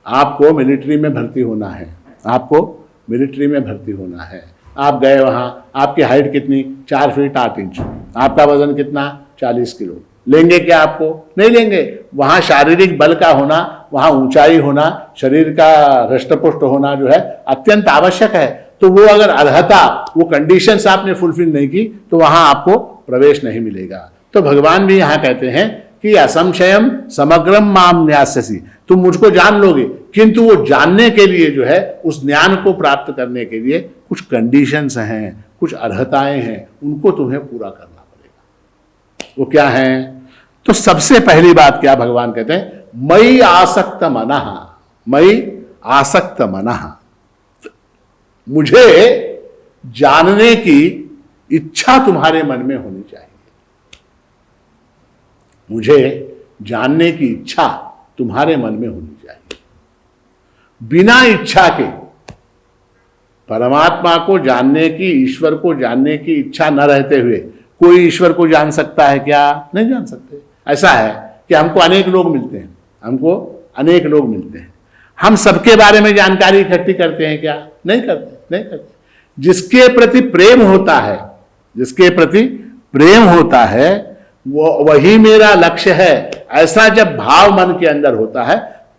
आपको मिलिट्री में भर्ती होना है, आपको मिलिट्री में भर्ती होना है। आप गए वहाँ, आपकी हाइट कितनी? 4 फीट 8 इंच, आपका वजन कितना? 40 किलो। लेंगे क्या आपको? नहीं लेंगे। वहाँ शारीरिक बल का होना, वहाँ ऊंचाई होना, शरीर का हृष्टपुष्ट होना जो है अत्यंत आवश्यक है। तो वो अगर अर्हता, वो कंडीशंस आपने फुलफिल नहीं की तो वहाँ आपको प्रवेश नहीं मिलेगा। तो भगवान भी यहाँ कहते हैं कि असंशयम समग्रम माम न्यास्यसि, तुम मुझको जान लोगे, किंतु वो जानने के लिए जो है उस ज्ञान को प्राप्त करने के लिए कुछ कंडीशंस हैं, कुछ अर्हताएं हैं, उनको तुम्हें पूरा करना पड़ेगा। वो क्या है? तो सबसे पहली बात क्या भगवान कहते हैं? मयि आसक्त मनः, मयि आसक्त मनः, मुझे जानने की इच्छा तुम्हारे मन में होनी चाहिए। मुझे जानने की इच्छा तुम्हारे मन में होनी चाहिए। बिना इच्छा के परमात्मा को जानने की, ईश्वर को जानने की इच्छा न रहते हुए कोई ईश्वर को जान सकता है क्या? नहीं जान सकते। ऐसा है कि हमको अनेक लोग मिलते हैं, हमको अनेक लोग मिलते हैं, हम सबके बारे में जानकारी इकट्ठी करते हैं क्या? नहीं करते, नहीं करते। जिसके प्रति प्रेम होता है, जिसके प्रति प्रेम होता है वो वही मेरा लक्ष्य है, ऐसा जब भाव मन के अंदर होता है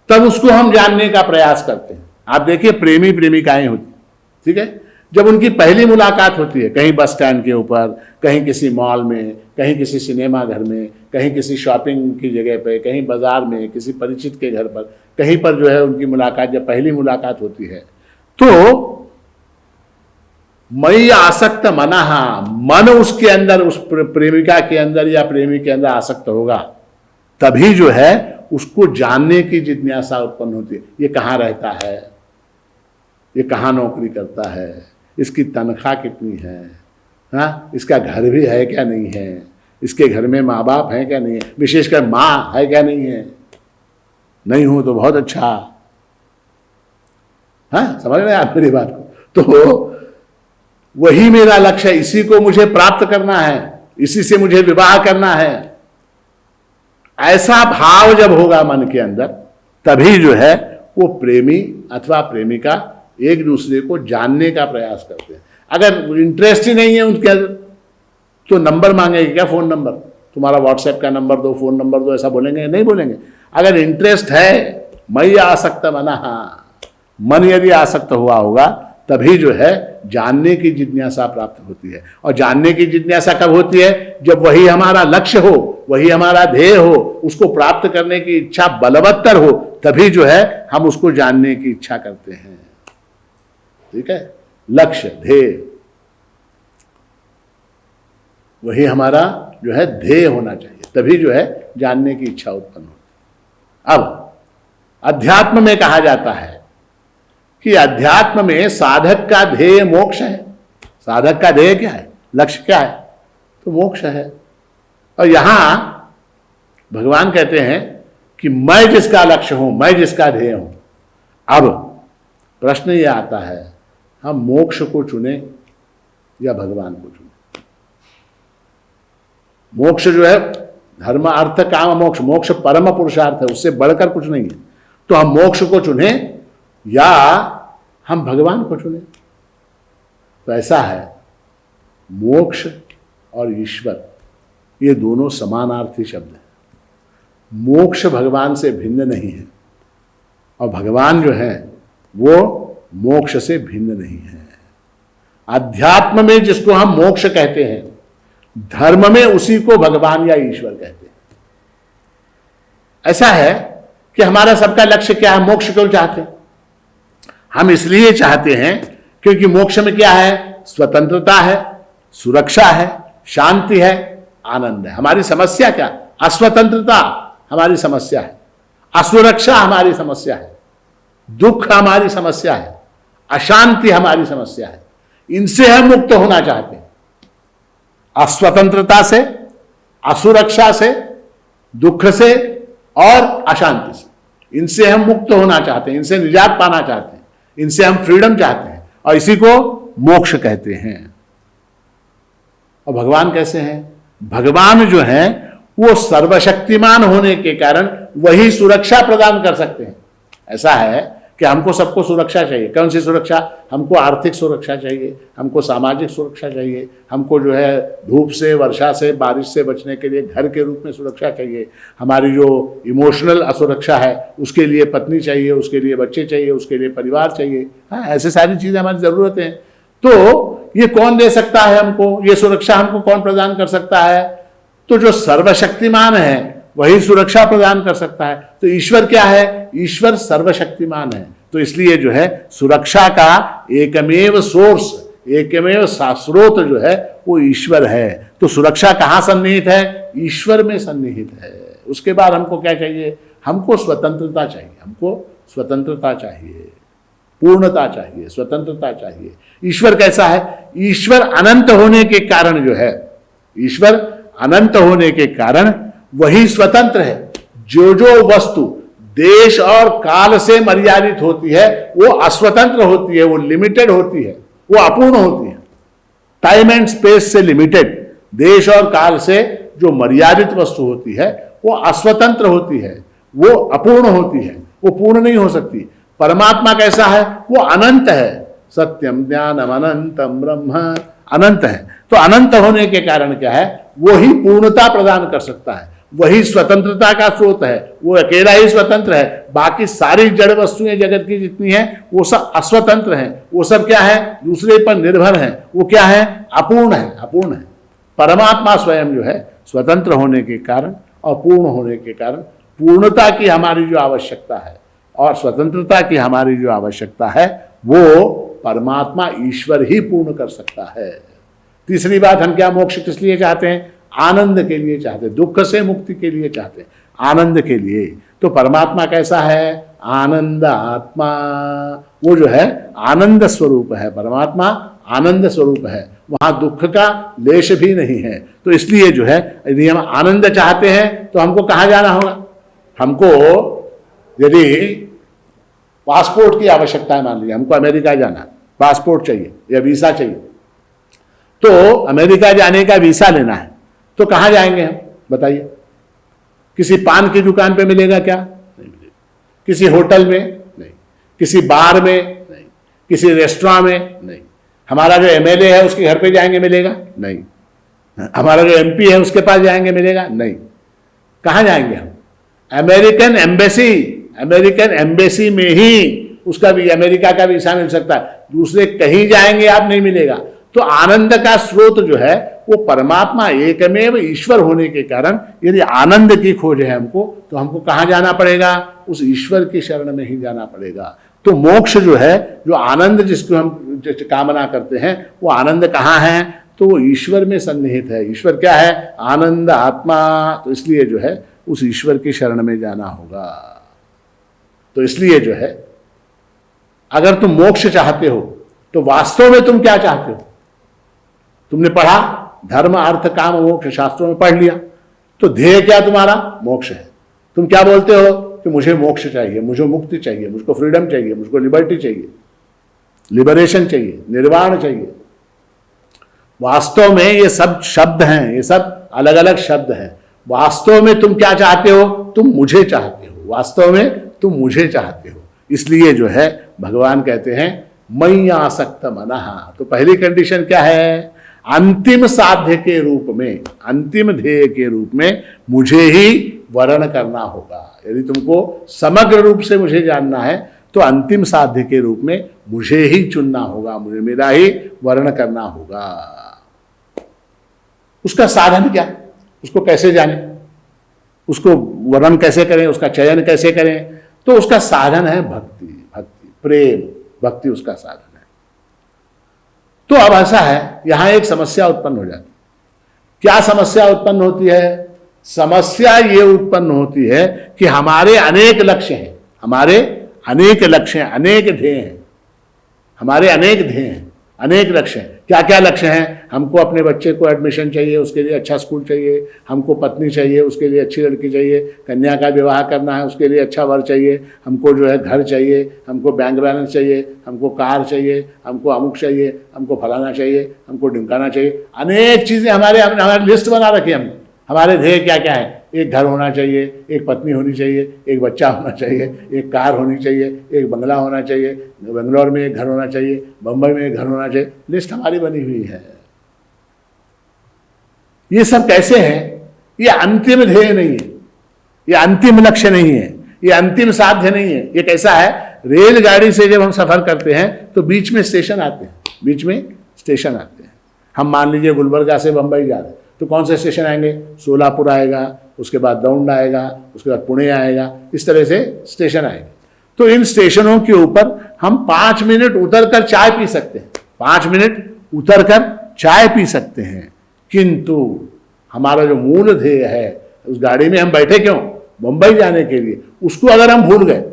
तब उसको हम जानने का प्रयास करते हैं। आप देखिए प्रेमी प्रेमिकाएं होती, ठीक है, जब उनकी पहली मुलाकात होती है कहीं बस स्टैंड के ऊपर, कहीं किसी मॉल में, कहीं किसी सिनेमा घर में, कहीं किसी शॉपिंग की जगह पे, कहीं बाजार में, किसी परिचित के घर पर, कहीं पर जो है उनकी मुलाकात, जब पहली मुलाकात होती है तो मयि आसक्त मनः, मन उसके अंदर, उस प्रेमिका के अंदर या प्रेमी के अंदर आसक्त होगा, तभी जो है उसको जानने की जिज्ञासा उत्पन्न होती है। ये कहाँ रहता है, ये कहाँ नौकरी करता है, इसकी तनख्वाह कितनी है, हाँ, इसका घर भी है क्या नहीं है, इसके घर में माँ बाप हैं क्या नहीं है, विशेषकर माँ है क्या नहीं है, नहीं हो तो बहुत अच्छा। हाँ, समझ रहे हैं आप मेरी बात को? तो वही मेरा लक्ष्य है, इसी को मुझे प्राप्त करना है, इसी से मुझे विवाह करना है, ऐसा भाव जब होगा मन के अंदर, तभी जो है वो प्रेमी अथवा प्रेमिका एक दूसरे को जानने का प्रयास करते हैं। अगर इंटरेस्ट ही नहीं है उनके अंदर तो नंबर मांगेंगे क्या, फोन नंबर, तुम्हारा व्हाट्सएप का नंबर दो, फोन नंबर दो, ऐसा बोलेंगे? नहीं बोलेंगे। अगर इंटरेस्ट है, मई आसक्त मना, मन यदि आसक्त हुआ होगा तभी जो है जानने की जिज्ञासा प्राप्त होती है। और जानने की जिज्ञासा कब होती है? जब वही हमारा लक्ष्य हो, वही हमारा ध्येय हो, उसको प्राप्त करने की इच्छा बलवत्तर हो, तभी जो है हम उसको जानने की इच्छा करते हैं। ठीक है, लक्ष्य ध्येय, वही हमारा जो है ध्येय होना चाहिए, तभी जो है जानने की इच्छा उत्पन्न होती है। अब अध्यात्म में कहा जाता है कि अध्यात्म में साधक का ध्येय मोक्ष है। साधक का ध्येय क्या है, लक्ष्य क्या है? तो मोक्ष है। और यहां भगवान कहते हैं कि मैं जिसका लक्ष्य हूं, मैं जिसका ध्येय हूं। अब प्रश्न यह आता है, हम मोक्ष को चुने या भगवान को चुने? मोक्ष जो है धर्म अर्थ काम मोक्ष, मोक्ष परम पुरुषार्थ है, उससे बढ़कर कुछ नहीं है। तो हम मोक्ष को चुने या हम भगवान को चुने? तो ऐसा है, मोक्ष और ईश्वर ये दोनों समानार्थी शब्द हैं। मोक्ष भगवान से भिन्न नहीं है और भगवान जो है वो मोक्ष से भिन्न नहीं है। अध्यात्म में जिसको हम मोक्ष कहते हैं, धर्म में उसी को भगवान या ईश्वर कहते हैं। ऐसा है कि हमारा सबका लक्ष्य क्या है? मोक्ष क्यों चाहते हैं? हम इसलिए चाहते हैं क्योंकि मोक्ष में क्या है? स्वतंत्रता है, सुरक्षा है, शांति है, आनंद है। हमारी समस्या क्या? अस्वतंत्रता हमारी समस्या है, असुरक्षा हमारी समस्या है, दुख हमारी समस्या है, अशांति हमारी समस्या है। इनसे हम मुक्त होना चाहते हैं। अस्वतंत्रता से, असुरक्षा से, दुख से और अशांति से, इनसे हम मुक्त होना चाहते हैं, इनसे निजात पाना चाहते हैं, इनसे हम फ्रीडम चाहते हैं और इसी को मोक्ष कहते हैं। और भगवान कैसे हैं? भगवान जो है वो सर्वशक्तिमान होने के कारण वही सुरक्षा प्रदान कर सकते हैं। ऐसा है कि हमको सबको सुरक्षा चाहिए। कौन सी सुरक्षा? हमको आर्थिक सुरक्षा चाहिए, हमको सामाजिक सुरक्षा चाहिए, हमको जो है धूप से, वर्षा से, बारिश से बचने के लिए घर के रूप में सुरक्षा चाहिए, हमारी जो इमोशनल असुरक्षा है उसके लिए पत्नी चाहिए, उसके लिए बच्चे चाहिए, उसके लिए परिवार चाहिए। हाँ, ऐसे सारी चीज़ें हमारी ज़रूरत हैं। तो ये कौन दे सकता है हमको? ये सुरक्षा हमको कौन प्रदान कर सकता है? तो जो सर्वशक्तिमान है वही सुरक्षा प्रदान कर सकता है। तो ईश्वर क्या है? ईश्वर सर्वशक्तिमान है। तो इसलिए जो है सुरक्षा का एकमेव सोर्स, एकमेव स्रोत जो है वो ईश्वर है। तो सुरक्षा कहाँ सन्निहित है? ईश्वर में सन्निहित है। उसके बाद हमको क्या चाहिए? हमको स्वतंत्रता चाहिए, हमको स्वतंत्रता चाहिए, पूर्णता चाहिए, स्वतंत्रता चाहिए। ईश्वर कैसा है? ईश्वर अनंत होने के कारण जो है, ईश्वर अनंत होने के कारण वही स्वतंत्र है। जो जो वस्तु देश और काल से मर्यादित होती है वो अस्वतंत्र होती है, वो लिमिटेड होती है, वो अपूर्ण होती है। टाइम एंड स्पेस से लिमिटेड, देश और काल से जो मर्यादित वस्तु होती है वो अस्वतंत्र होती है, वो अपूर्ण होती है, वो पूर्ण नहीं हो सकती। परमात्मा कैसा है? वो अनंत है। सत्यम ज्ञानम अनंतम ब्रह्म, अनंत है। तो अनंत होने के कारण क्या है? वो ही पूर्णता प्रदान कर सकता है, वही स्वतंत्रता का स्रोत है, वो अकेला ही स्वतंत्र है। बाकी सारी जड़ वस्तुएं जगत की जितनी हैं वो सब अस्वतंत्र हैं, वो सब क्या है? दूसरे पर निर्भर हैं। वो क्या है? अपूर्ण है, अपूर्ण है। परमात्मा स्वयं जो है स्वतंत्र होने के कारण और पूर्ण होने के कारण पूर्णता की हमारी जो आवश्यकता है और स्वतंत्रता की हमारी जो आवश्यकता है वो परमात्मा ईश्वर ही पूर्ण कर सकता है। तीसरी बात, हम क्या मोक्ष किस लिए चाहते हैं? आनंद के लिए चाहते हैं, दुख से मुक्ति के लिए चाहते हैं, आनंद के लिए। तो परमात्मा कैसा है? आनंद आत्मा, वो जो है आनंद स्वरूप है। परमात्मा आनंद स्वरूप है, वहां दुख का लेश भी नहीं है। तो इसलिए जो है यदि हम आनंद चाहते हैं तो हमको कहाँ जाना होगा? हमको यदि पासपोर्ट की आवश्यकता है, मान लीजिए हमको अमेरिका जाना, पासपोर्ट चाहिए या वीसा चाहिए, तो अमेरिका जाने का वीसा लेना है तो कहां जाएंगे हम, बताइए? किसी पान की दुकान पे मिलेगा क्या? नहीं मिलेगा। किसी होटल में? नहीं। किसी बार में? नहीं। किसी रेस्टोरेंट में? नहीं। हमारा जो एमएलए है उसके घर पे जाएंगे, मिलेगा? नहीं। हमारा जो एमपी है उसके पास जाएंगे, मिलेगा? नहीं। कहां जाएंगे हम? अमेरिकन एम्बेसी में ही उसका भी, अमेरिका का वीसा मिल सकता है, दूसरे कहीं जाएंगे आप नहीं मिलेगा। तो आनंद का स्रोत जो है वो परमात्मा एकमेव ईश्वर होने के कारण यदि आनंद की खोज है हमको, तो हमको कहां जाना पड़ेगा? उस ईश्वर की शरण में ही जाना पड़ेगा। तो मोक्ष जो है, जो आनंद जिसको हम कामना करते हैं, वो आनंद कहां है? तो वो ईश्वर में सन्निहित है। ईश्वर क्या है? आनंद आत्मा। तो इसलिए जो है उस ईश्वर की शरण में जाना होगा। तो इसलिए जो है अगर तुम मोक्ष चाहते हो तो वास्तव में तुम क्या चाहते हो? तुमने पढ़ा, धर्म अर्थ काम मोक्ष, शास्त्रों में पढ़ लिया, तो ध्येय क्या तुम्हारा? मोक्ष है। तुम क्या बोलते हो कि मुझे मोक्ष चाहिए, मुझे मुक्ति चाहिए, मुझको फ्रीडम चाहिए, मुझको लिबर्टी चाहिए, लिबरेशन चाहिए, निर्वाण चाहिए। वास्तव में ये सब शब्द हैं, ये सब अलग अलग शब्द हैं। वास्तव में तुम क्या चाहते हो? तुम मुझे चाहते हो। वास्तव में तुम मुझे चाहते हो। इसलिए जो है भगवान कहते हैं मयि आसक्त मनः। तो पहली कंडीशन क्या है? अंतिम साध्य के रूप में, अंतिम ध्येय के रूप में मुझे ही वर्ण करना होगा। यदि तुमको समग्र रूप से मुझे जानना है तो अंतिम साध्य के रूप में मुझे ही चुनना होगा, मुझे मेरा ही वर्ण करना होगा। उसका साधन क्या? उसको कैसे जाने, उसको वर्णन कैसे करें, उसका चयन कैसे करें? तो उसका साधन है भक्ति, भक्ति प्रेम, भक्ति उसका साधन है। तो अब ऐसा है, यहां एक समस्या उत्पन्न हो जाती। क्या समस्या उत्पन्न होती है? समस्या ये उत्पन्न होती है कि हमारे अनेक लक्ष्य हैं, हमारे अनेक लक्ष्य हैं, अनेक ध्येय हैं, हमारे अनेक ध्येय हैं, अनेक लक्ष्य हैं। क्या क्या लक्ष्य हैं? हमको अपने बच्चे को एडमिशन चाहिए, उसके लिए अच्छा स्कूल चाहिए, हमको पत्नी चाहिए, उसके लिए अच्छी लड़की चाहिए, कन्या का विवाह करना है, उसके लिए अच्छा वर चाहिए, हमको जो है घर चाहिए, हमको बैंक बैलेंस चाहिए, हमको कार चाहिए, हमको अमुक चाहिए, हमको फलाना चाहिए, हमको ढिमकाना चाहिए। अनेक चीज़ें हमारे लिस्ट बना रखी है हमने। हमारे ध्येय क्या क्या है? एक घर होना चाहिए, एक पत्नी होनी चाहिए, एक बच्चा होना चाहिए, एक कार होनी चाहिए, एक बंगला होना चाहिए, बेंगलोर में एक घर होना चाहिए, बम्बई में एक घर होना चाहिए। लिस्ट हमारी बनी हुई है। ये सब कैसे है? ये अंतिम ध्येय नहीं है, ये अंतिम लक्ष्य नहीं है, ये अंतिम साध्य नहीं है। ये कैसा है? रेलगाड़ी से जब हम सफर करते हैं तो बीच में स्टेशन आते हैं, बीच में स्टेशन आते हैं। हम मान लीजिए गुलबर्गा से बम्बई जा रहे हैं तो कौन से स्टेशन आएंगे? सोलापुर आएगा, उसके बाद दौंड आएगा, उसके बाद पुणे आएगा, इस तरह से स्टेशन आएंगे। तो इन स्टेशनों के ऊपर हम 5 मिनट उतर कर चाय पी सकते हैं, 5 मिनट उतर कर चाय पी सकते हैं। किंतु हमारा जो मूल ध्येय है, उस गाड़ी में हम बैठे क्यों? मुंबई जाने के लिए। उसको अगर हम भूल गए,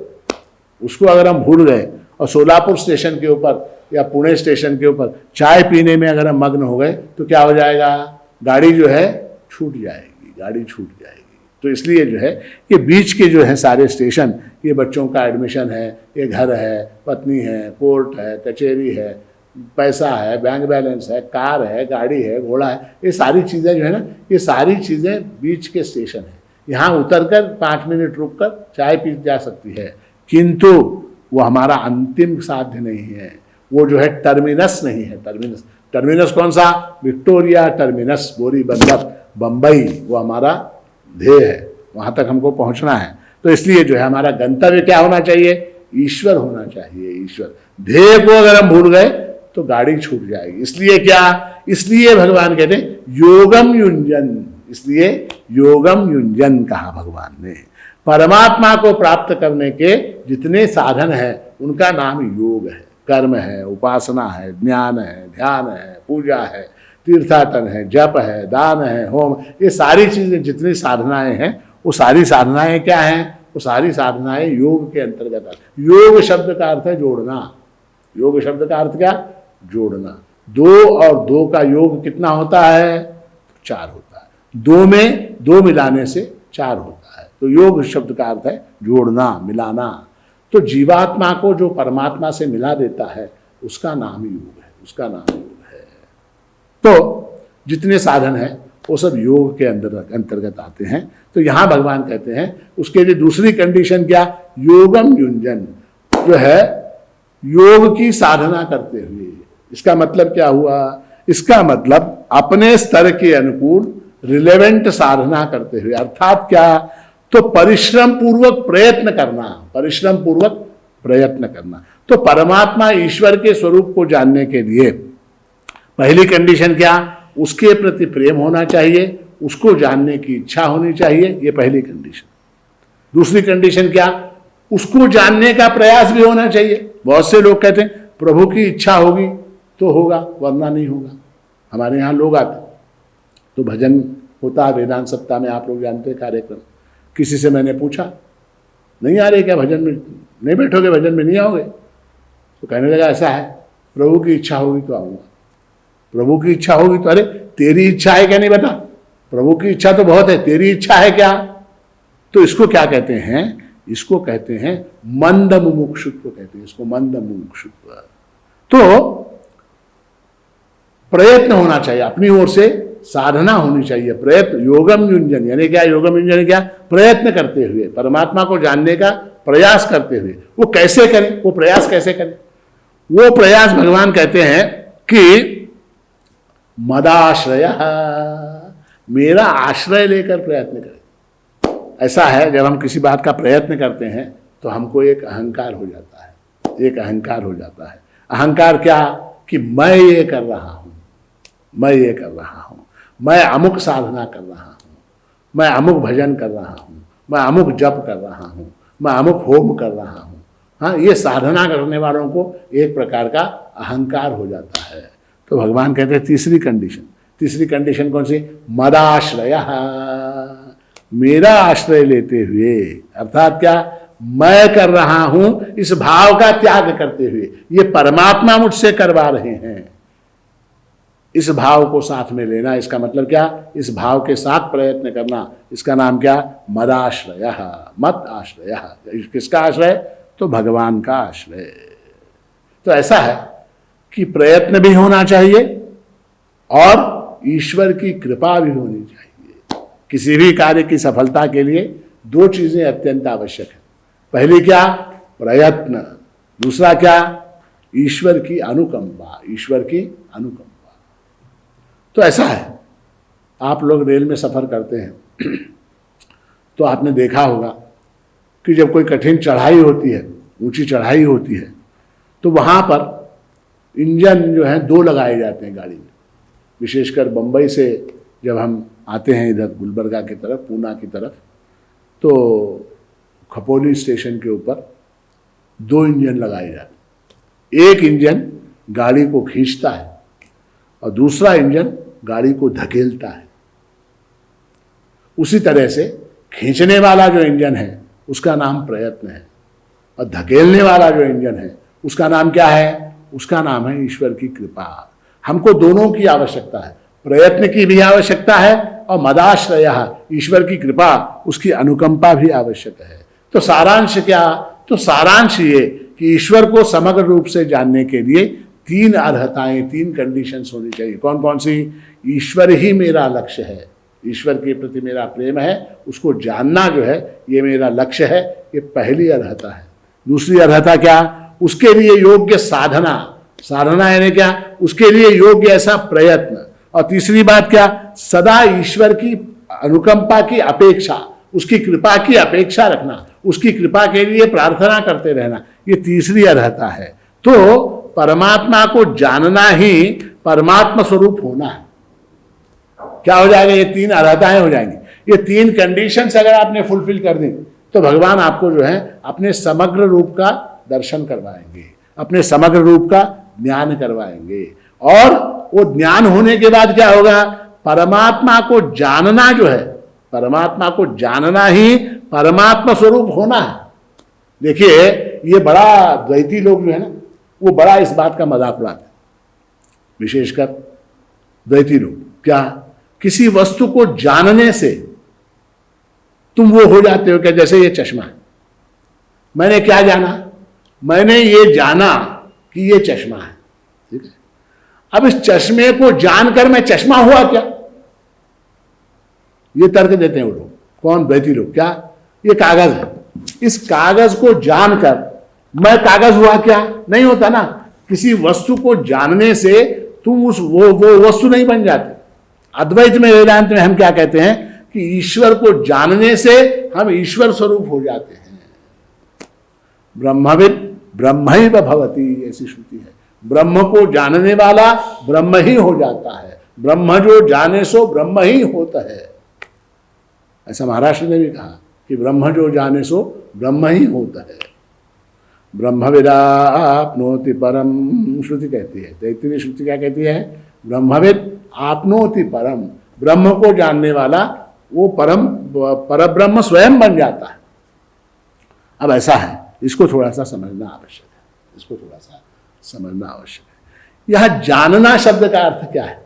उसको अगर हम भूल गए और सोलापुर स्टेशन के ऊपर या पुणे स्टेशन के ऊपर चाय पीने में अगर हम मग्न हो गए तो क्या हो जाएगा? गाड़ी जो है छूट जाएगी, गाड़ी छूट जाएगी। तो इसलिए जो है ये बीच के जो है सारे स्टेशन, ये बच्चों का एडमिशन है, ये घर है, पत्नी है, कोर्ट है, कचहरी है, पैसा है, बैंक बैलेंस है, कार है, गाड़ी है, घोड़ा है, ये सारी चीज़ें जो है ना, ये सारी चीज़ें बीच के स्टेशन है। यहाँ उतर कर 5 मिनट रुक कर चाय पी जा सकती है, किंतु वो हमारा अंतिम साध्य नहीं है, वो जो है टर्मिनस नहीं है। टर्मिनस, टर्मिनस कौन सा? विक्टोरिया टर्मिनस, बोरी बंदर, बम्बई, वो हमारा ध्येय है, वहाँ तक हमको पहुँचना है। तो इसलिए जो है हमारा गंतव्य क्या होना चाहिए? ईश्वर होना चाहिए, ईश्वर। ध्येय को अगर हम भूल गए तो गाड़ी छूट जाएगी। इसलिए क्या? इसलिए भगवान कहते हैं योगम युंजन, इसलिए योगम युंजन कहा भगवान ने। परमात्मा को प्राप्त करने के जितने साधन हैं उनका नाम योग है, कर्म है, उपासना है, ज्ञान है, ध्यान है, पूजा है, तीर्थाटन है, जप है, दान है, होम, ये सारी चीज़ें जितनी साधनाएं हैं वो सारी साधनाएं क्या हैं? वो सारी साधनाएं योग के अंतर्गत आती। योग शब्द का अर्थ है जोड़ना। योग शब्द का अर्थ क्या? जोड़ना। 2 और 2 का योग कितना होता है? 4 होता है। 2 में 2 मिलाने से 4 होता है। तो योग शब्द का अर्थ है जोड़ना, मिलाना। तो जीवात्मा को जो परमात्मा से मिला देता है उसका नाम योग है, उसका नाम योग है। तो जितने साधन हैं वो सब योग के अंतर्गत आते हैं। तो यहां भगवान कहते हैं उसके लिए दूसरी कंडीशन क्या, योगम युंजन, जो है योग की साधना करते हुए। इसका मतलब क्या हुआ, इसका मतलब अपने स्तर के अनुकूल रिलेवेंट साधना करते हुए, अर्थात क्या, तो परिश्रम पूर्वक प्रयत्न करना, परिश्रम पूर्वक प्रयत्न करना। तो परमात्मा ईश्वर के स्वरूप को जानने के लिए पहली कंडीशन क्या, उसके प्रति प्रेम होना चाहिए, उसको जानने की इच्छा होनी चाहिए, ये पहली कंडीशन। दूसरी कंडीशन क्या, उसको जानने का प्रयास भी होना चाहिए। बहुत से लोग कहते हैं प्रभु की इच्छा होगी तो होगा, वरना नहीं होगा। हमारे यहाँ लोग आते तो भजन होता है वेदांत सप्ताह में, आप लोग जानते हैं कार्यक्रम। किसी से मैंने पूछा, नहीं आ रहे क्या भजन में, नहीं बैठोगे भजन में, नहीं आओगे? तो कहने लगा ऐसा है, प्रभु की इच्छा होगी तो आऊँगा। प्रभु की इच्छा होगी तो, अरे तेरी इच्छा है क्या, नहीं बता, प्रभु की इच्छा तो बहुत है, तेरी इच्छा है क्या? तो इसको क्या कहते हैं, इसको कहते हैं मंद मुमुक्षुत्व कहते हैं, इसको मंद मुमुक्षुत्व। तो प्रयत्न होना चाहिए, अपनी ओर से साधना होनी चाहिए, प्रयत्न। योगम युंजन यानी क्या, योगम युंजन क्या, प्रयत्न करते हुए, परमात्मा को जानने का प्रयास करते हुए। वो कैसे करें, वो प्रयास कैसे करें? वो प्रयास भगवान कहते हैं कि मदाश्रय, मेरा आश्रय लेकर प्रयत्न करें। ऐसा है, जब हम किसी बात का प्रयत्न करते हैं तो हमको एक अहंकार हो जाता है, एक अहंकार हो जाता है। अहंकार क्या, कि मैं ये कर रहा हूं, मैं ये कर रहा हूं, मैं अमुक साधना कर रहा हूं, मैं अमुक भजन कर रहा हूं, मैं अमुक जप कर रहा हूं, मैं अमुक होम कर रहा हूं। हाँ, ये साधना करने वालों को एक प्रकार का अहंकार हो जाता है। तो भगवान कहते हैं तीसरी कंडीशन, तीसरी कंडीशन कौन सी, मदाश्रय, मेरा आश्रय लेते हुए, अर्थात क्या, मैं कर रहा हूं इस भाव का त्याग करते हुए, ये परमात्मा मुझसे करवा रहे हैं, इस भाव को साथ में लेना। इसका मतलब क्या, इस भाव के साथ प्रयत्न करना, इसका नाम क्या, मदाश्रय, मत आश्रय। किसका आश्रय, तो भगवान का आश्रय। तो ऐसा है कि प्रयत्न भी होना चाहिए और ईश्वर की कृपा भी होनी चाहिए। किसी भी कार्य की सफलता के लिए दो चीजें अत्यंत आवश्यक है। पहली क्या, प्रयत्न, दूसरा क्या, ईश्वर की अनुकंपा, ईश्वर की अनुकंपा। तो ऐसा है, आप लोग रेल में सफर करते हैं तो आपने देखा होगा कि जब कोई कठिन चढ़ाई होती है, ऊंची चढ़ाई होती है, तो वहां पर इंजन जो है दो लगाए जाते हैं गाड़ी में। विशेषकर बम्बई से जब हम आते हैं इधर गुलबर्गा की तरफ, पूना की तरफ, तो खपोली स्टेशन के ऊपर दो इंजन लगाए जाते हैं। एक इंजन गाड़ी को खींचता है और दूसरा इंजन गाड़ी को धकेलता है। उसी तरह से खींचने वाला जो इंजन है उसका नाम प्रयत्न है, और धकेलने वाला जो इंजन है उसका नाम क्या है, उसका नाम है ईश्वर की कृपा। हमको दोनों की आवश्यकता है, प्रयत्न की भी आवश्यकता है और मदाश्रय, ईश्वर की कृपा, उसकी अनुकंपा भी आवश्यक है। तो सारांश क्या, तो सारांश ये कि ईश्वर को समग्र रूप से जानने के लिए तीन अर्हताएं, तीन कंडीशंस होनी चाहिए। कौन कौन सी, ईश्वर ही मेरा लक्ष्य है, ईश्वर के प्रति मेरा प्रेम है, उसको जानना जो है ये मेरा लक्ष्य है, ये पहली अर्हता है। दूसरी अर्हता क्या, उसके लिए योग्य साधना, साधना यानी क्या, उसके लिए योग्य ऐसा प्रयत्न। और तीसरी बात क्या, सदा ईश्वर की अनुकंपा की अपेक्षा, उसकी कृपा की अपेक्षा रखना, उसकी कृपा के लिए प्रार्थना करते रहना, ये तीसरी अर्हता है। तो परमात्मा को जानना ही परमात्मा स्वरूप होना है। क्या हो जाएगा, ये तीन अर्हताएं हो जाएंगी। ये तीन कंडीशंस अगर आपने फुलफिल कर दी तो भगवान आपको जो है अपने समग्र रूप का दर्शन करवाएंगे, अपने समग्र रूप का ज्ञान करवाएंगे। और वो ज्ञान होने के बाद क्या होगा, परमात्मा को जानना जो है, परमात्मा को जानना ही परमात्मा स्वरूप होना है। देखिए, ये बड़ा द्वैती लोग जो है ना, वो बड़ा इस बात का मजाक उड़ाते हैं, विशेषकर द्वैती लोग। क्या, किसी वस्तु को जानने से तुम वो हो जाते हो क्या, जैसे ये चश्मा है, मैंने क्या जाना, मैंने ये जाना कि ये चश्मा है, ठीक है। अब इस चश्मे को जानकर मैं चश्मा हुआ क्या? ये तर्क देते हैं वो लोग। कौन? द्वैती लोग। क्या? ये कागज है, इस कागज को जानकर मैं कागज हुआ क्या? नहीं होता ना। किसी वस्तु को जानने से तुम वो वस्तु नहीं बन जाती। अद्वैत में, वेदांत में हम क्या कहते हैं कि ईश्वर को जानने से हम ईश्वर स्वरूप हो जाते हैं। ब्रह्मविद ब्रह्मैव भवति, ऐसी श्रुति है। ब्रह्म को जानने वाला ब्रह्म ही हो जाता है। ब्रह्म जो जाने सो ब्रह्म ही होता है। ऐसा महाराष्ट्र ने भी कहा कि ब्रह्म जो जाने सो ब्रह्म ही होता है। ब्रह्मविदाप्नोति परम, श्रुति कहती है। तैत्तिरीय श्रुति क्या कहती है? ब्रह्मविद आपनोति परम, ब्रह्म को जानने वाला वो परब्रह्म स्वयं बन जाता है। अब ऐसा है, इसको थोड़ा सा समझना आवश्यक है। इसको थोड़ा सा समझना आवश्यक है। यह जानना शब्द का अर्थ क्या है?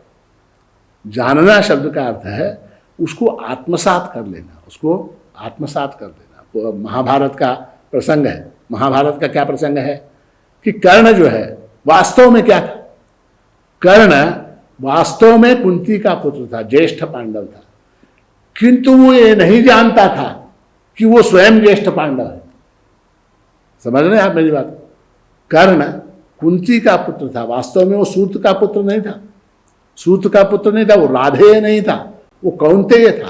जानना शब्द का अर्थ है उसको आत्मसात कर लेना, उसको आत्मसात कर देना। महाभारत का प्रसंग है। महाभारत का क्या प्रसंग है कि कर्ण जो है वास्तव में क्या था? कर्ण वास्तव में कुंती का पुत्र था, ज्येष्ठ पांडव था, किंतु वो ये नहीं जानता था कि वो स्वयं ज्येष्ठ पांडव है। समझ रहे हैं आप मेरी बात? कर्ण कुंती का पुत्र था, वास्तव में वो सूत का पुत्र नहीं था। सूत का पुत्र नहीं था, वो राधेय नहीं था, वो कौन्तेय था,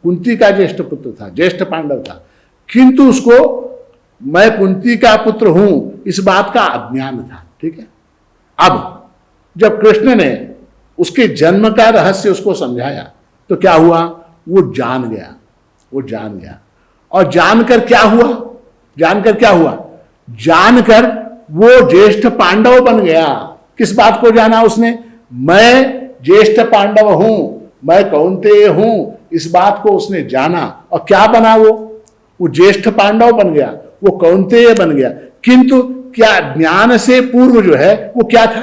कुंती का ज्येष्ठ पुत्र था, ज्येष्ठ पांडव था। किंतु उसको मैं कुंती का पुत्र हूं इस बात का अज्ञान था। ठीक है। अब जब कृष्ण ने उसके जन्म का रहस्य उसको समझाया तो क्या हुआ? वो जान गया, वो जान गया। और जानकर क्या हुआ? जानकर क्या हुआ? जानकर वो ज्येष्ठ पांडव बन गया। किस बात को जाना उसने? मैं ज्येष्ठ पांडव हूं, मैं कौन्तेय हूं, इस बात को उसने जाना। और क्या बना? वो ज्येष्ठ पांडव बन गया, वो कौन्तेय बन गया। किंतु क्या ज्ञान से पूर्व जो है वो क्या था?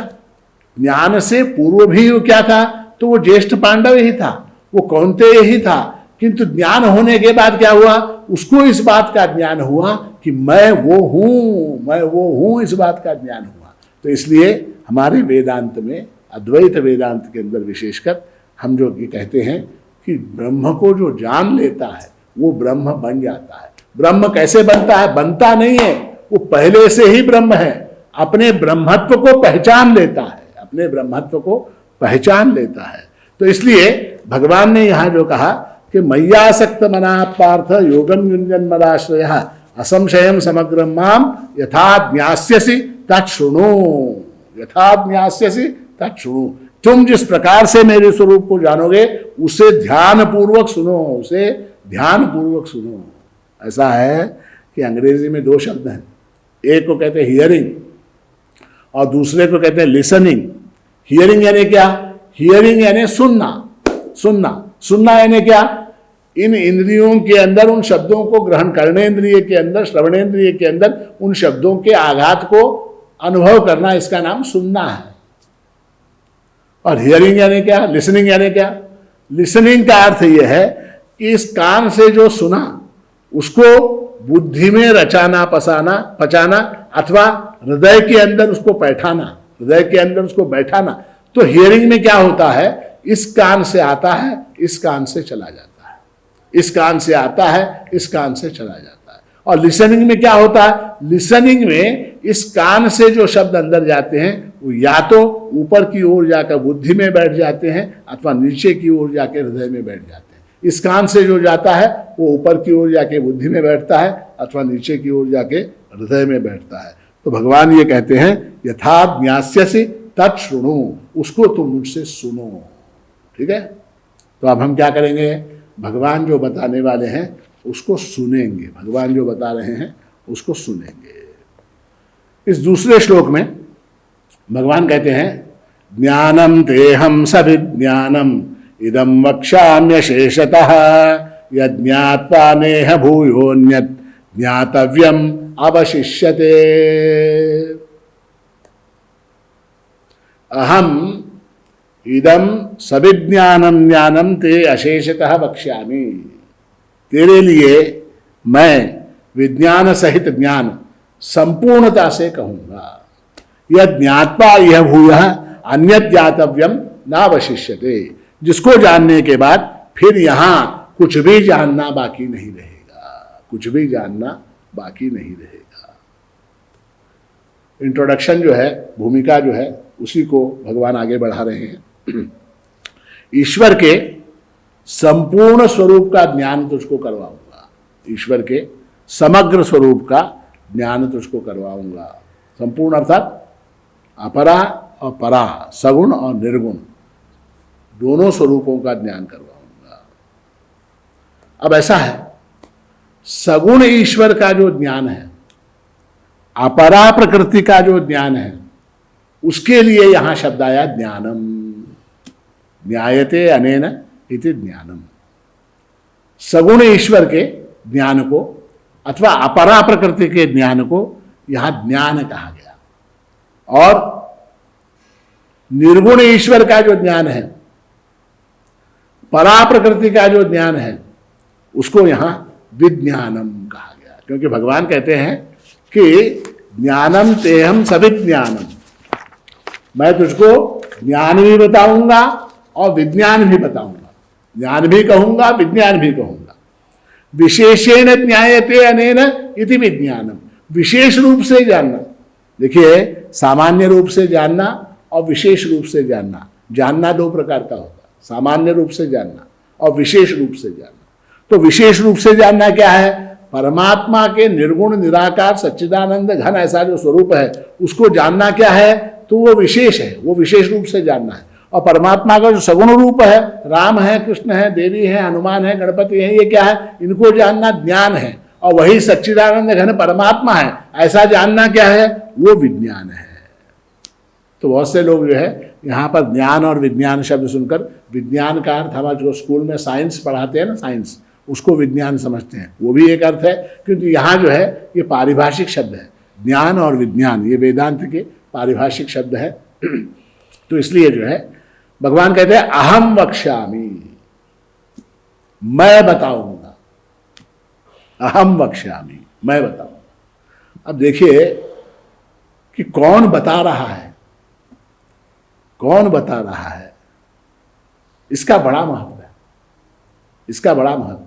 ज्ञान से पूर्व भी वो क्या था? तो वो ज्येष्ठ पांडव ही था, वो कौन्तेय ही था। किंतु ज्ञान होने के बाद क्या हुआ? उसको इस बात का ज्ञान हुआ कि मैं वो हूं, मैं वो हूं, इस बात का ज्ञान हुआ। तो इसलिए हमारे वेदांत में, अद्वैत वेदांत के अंदर विशेषकर हम जो ये कहते हैं कि ब्रह्म को जो जान लेता है वो ब्रह्म बन जाता है। ब्रह्म कैसे बनता है? बनता नहीं है, वो पहले से ही ब्रह्म है। अपने ब्रह्मत्व को पहचान लेता है, अपने ब्रह्मत्व को पहचान लेता है। तो इसलिए भगवान ने यहां जो कहा कि मय्यासक्त मना पार्थ योगम युञ्जन मदाश्रयः असंशयम समग्रम माम यथा ज्ञास्यसि तच्छृणु, यथा ज्ञास्यसि तच्छृणु। तुम जिस प्रकार से मेरे स्वरूप को जानोगे उसे ध्यान पूर्वक सुनो, उसे ध्यान पूर्वक सुनो। ऐसा है कि अंग्रेजी में दो शब्द हैं, एक को कहते हैं हियरिंग और दूसरे को कहते हैं लिसनिंग। हियरिंग यानी क्या? हियरिंग यानी सुनना, सुनना, सुनना यानी क्या? इन इंद्रियों के अंदर उन शब्दों को ग्रहण, कर्णेंद्रिय के अंदर, श्रवणेंद्रिय के अंदर उन शब्दों के आघात को अनुभव करना, इसका नाम सुनना है। और हियरिंग यानी क्या? लिसनिंग यानी क्या? लिसनिंग का अर्थ यह है कि इस कान से जो सुना उसको बुद्धि में रचाना, पचाना अथवा हृदय के अंदर उसको बैठाना, हृदय के अंदर उसको बैठाना। तो हियरिंग में क्या होता है? इस कान से आता है, इस कान से चला जाता है, इस कान से आता है, इस कान से चला जाता है। और लिसनिंग में क्या होता है? लिसनिंग में इस कान से जो शब्द अंदर जाते हैं वो या तो ऊपर की ओर जाकर बुद्धि में बैठ जाते हैं अथवा नीचे की ओर जाकर हृदय में बैठ जाते हैं। इस कान से जो जाता है वो ऊपर की ओर जाके बुद्धि में बैठता है अथवा नीचे की ओर जाके हृदय में बैठता है। तो भगवान ये कहते हैं यथा ज्ञास्यसि तच्छृणु, उसको तुम मुझसे सुनो। ठीक है। तो अब हम क्या करेंगे? भगवान जो बताने वाले हैं उसको सुनेंगे, भगवान जो बता रहे हैं उसको सुनेंगे। इस दूसरे श्लोक में भगवान कहते हैं ज्ञानम तेहम सविज्ञानम इदम वक्ष्याम्यशेषतः यज्ञात्वा नेह भूयोन्यत् ज्ञातव्यम अवशिष्यते। अहम इदम सविज्ञानम ज्ञानम ते अशेषतः वक्ष्यामि। तेरे लिए मैं विज्ञान सहित ज्ञान संपूर्णता से कहूंगा। यह ज्ञात्वा यह भूयः अन्यत् ज्ञातव्यम नावशिष्यते, जिसको जानने के बाद फिर यहां कुछ भी जानना बाकी नहीं रहेगा, कुछ भी जानना बाकी नहीं रहेगा। इंट्रोडक्शन जो है, भूमिका जो है, उसी को भगवान आगे बढ़ा रहे हैं। ईश्वर के संपूर्ण स्वरूप का ज्ञान तुझको करवाऊंगा, ईश्वर के समग्र स्वरूप का ज्ञान तुझको करवाऊंगा। संपूर्ण अर्थात अपरा और परा, सगुण और निर्गुण दोनों स्वरूपों का ज्ञान करवाऊंगा। अब ऐसा है, सगुण ईश्वर का जो ज्ञान है, अपरा प्रकृति का जो ज्ञान है, उसके लिए यहां शब्द आया ज्ञानम। ज्ञायते अनेन इति ज्ञानम। सगुण ईश्वर के ज्ञान को अथवा अपरा प्रकृति के ज्ञान को यहां ज्ञान कहा गया। और निर्गुण ईश्वर का जो ज्ञान है, परा प्रकृति का जो ज्ञान है, उसको यहां विज्ञानम कहा गया। क्योंकि भगवान कहते हैं कि ज्ञानम तेहम सविज्ञानम, मैं तुझको ज्ञान भी बताऊंगा और विज्ञान भी बताऊंगा। ज्ञान भी कहूंगा, विज्ञान भी कहूंगा। विशेषेण ज्ञायते अनेन इति विज्ञानम, विशेष रूप से जानना। देखिए, सामान्य रूप से जानना और विशेष रूप से जानना, जानना दो प्रकार का होता है, सामान्य रूप से जानना और विशेष रूप से जानना। तो विशेष रूप से जानना क्या है? परमात्मा के निर्गुण निराकार सच्चिदानंद घन ऐसा जो स्वरूप है, उसको जानना क्या है? तो वो विशेष है, वो विशेष रूप से जानना है। और परमात्मा का जो सगुण रूप है, राम है, कृष्ण है, देवी है, हनुमान है, गणपति है, ये क्या है? इनको जानना ज्ञान है। और वही सच्चिदानंद घन परमात्मा है, ऐसा जानना क्या है? वो विज्ञान है। तो बहुत से लोग जो है यहाँ पर ज्ञान और विज्ञान शब्द सुनकर, विज्ञान का अर्थ हमारे जो स्कूल में साइंस पढ़ाते हैं ना, साइंस, उसको विज्ञान समझते हैं। वो भी एक अर्थ है, क्योंकि यहाँ जो है ये पारिभाषिक शब्द है। ज्ञान और विज्ञान ये वेदांत के पारिभाषिक शब्द है। तो इसलिए जो है भगवान कहते हैं अहम वक्ष्यामि, मैं बताऊंगा। अहम वक्ष्यामि, मैं बताऊंगा। अब देखिए कि कौन बता रहा है, कौन बता रहा है, इसका बड़ा महत्व है, इसका बड़ा महत्व है।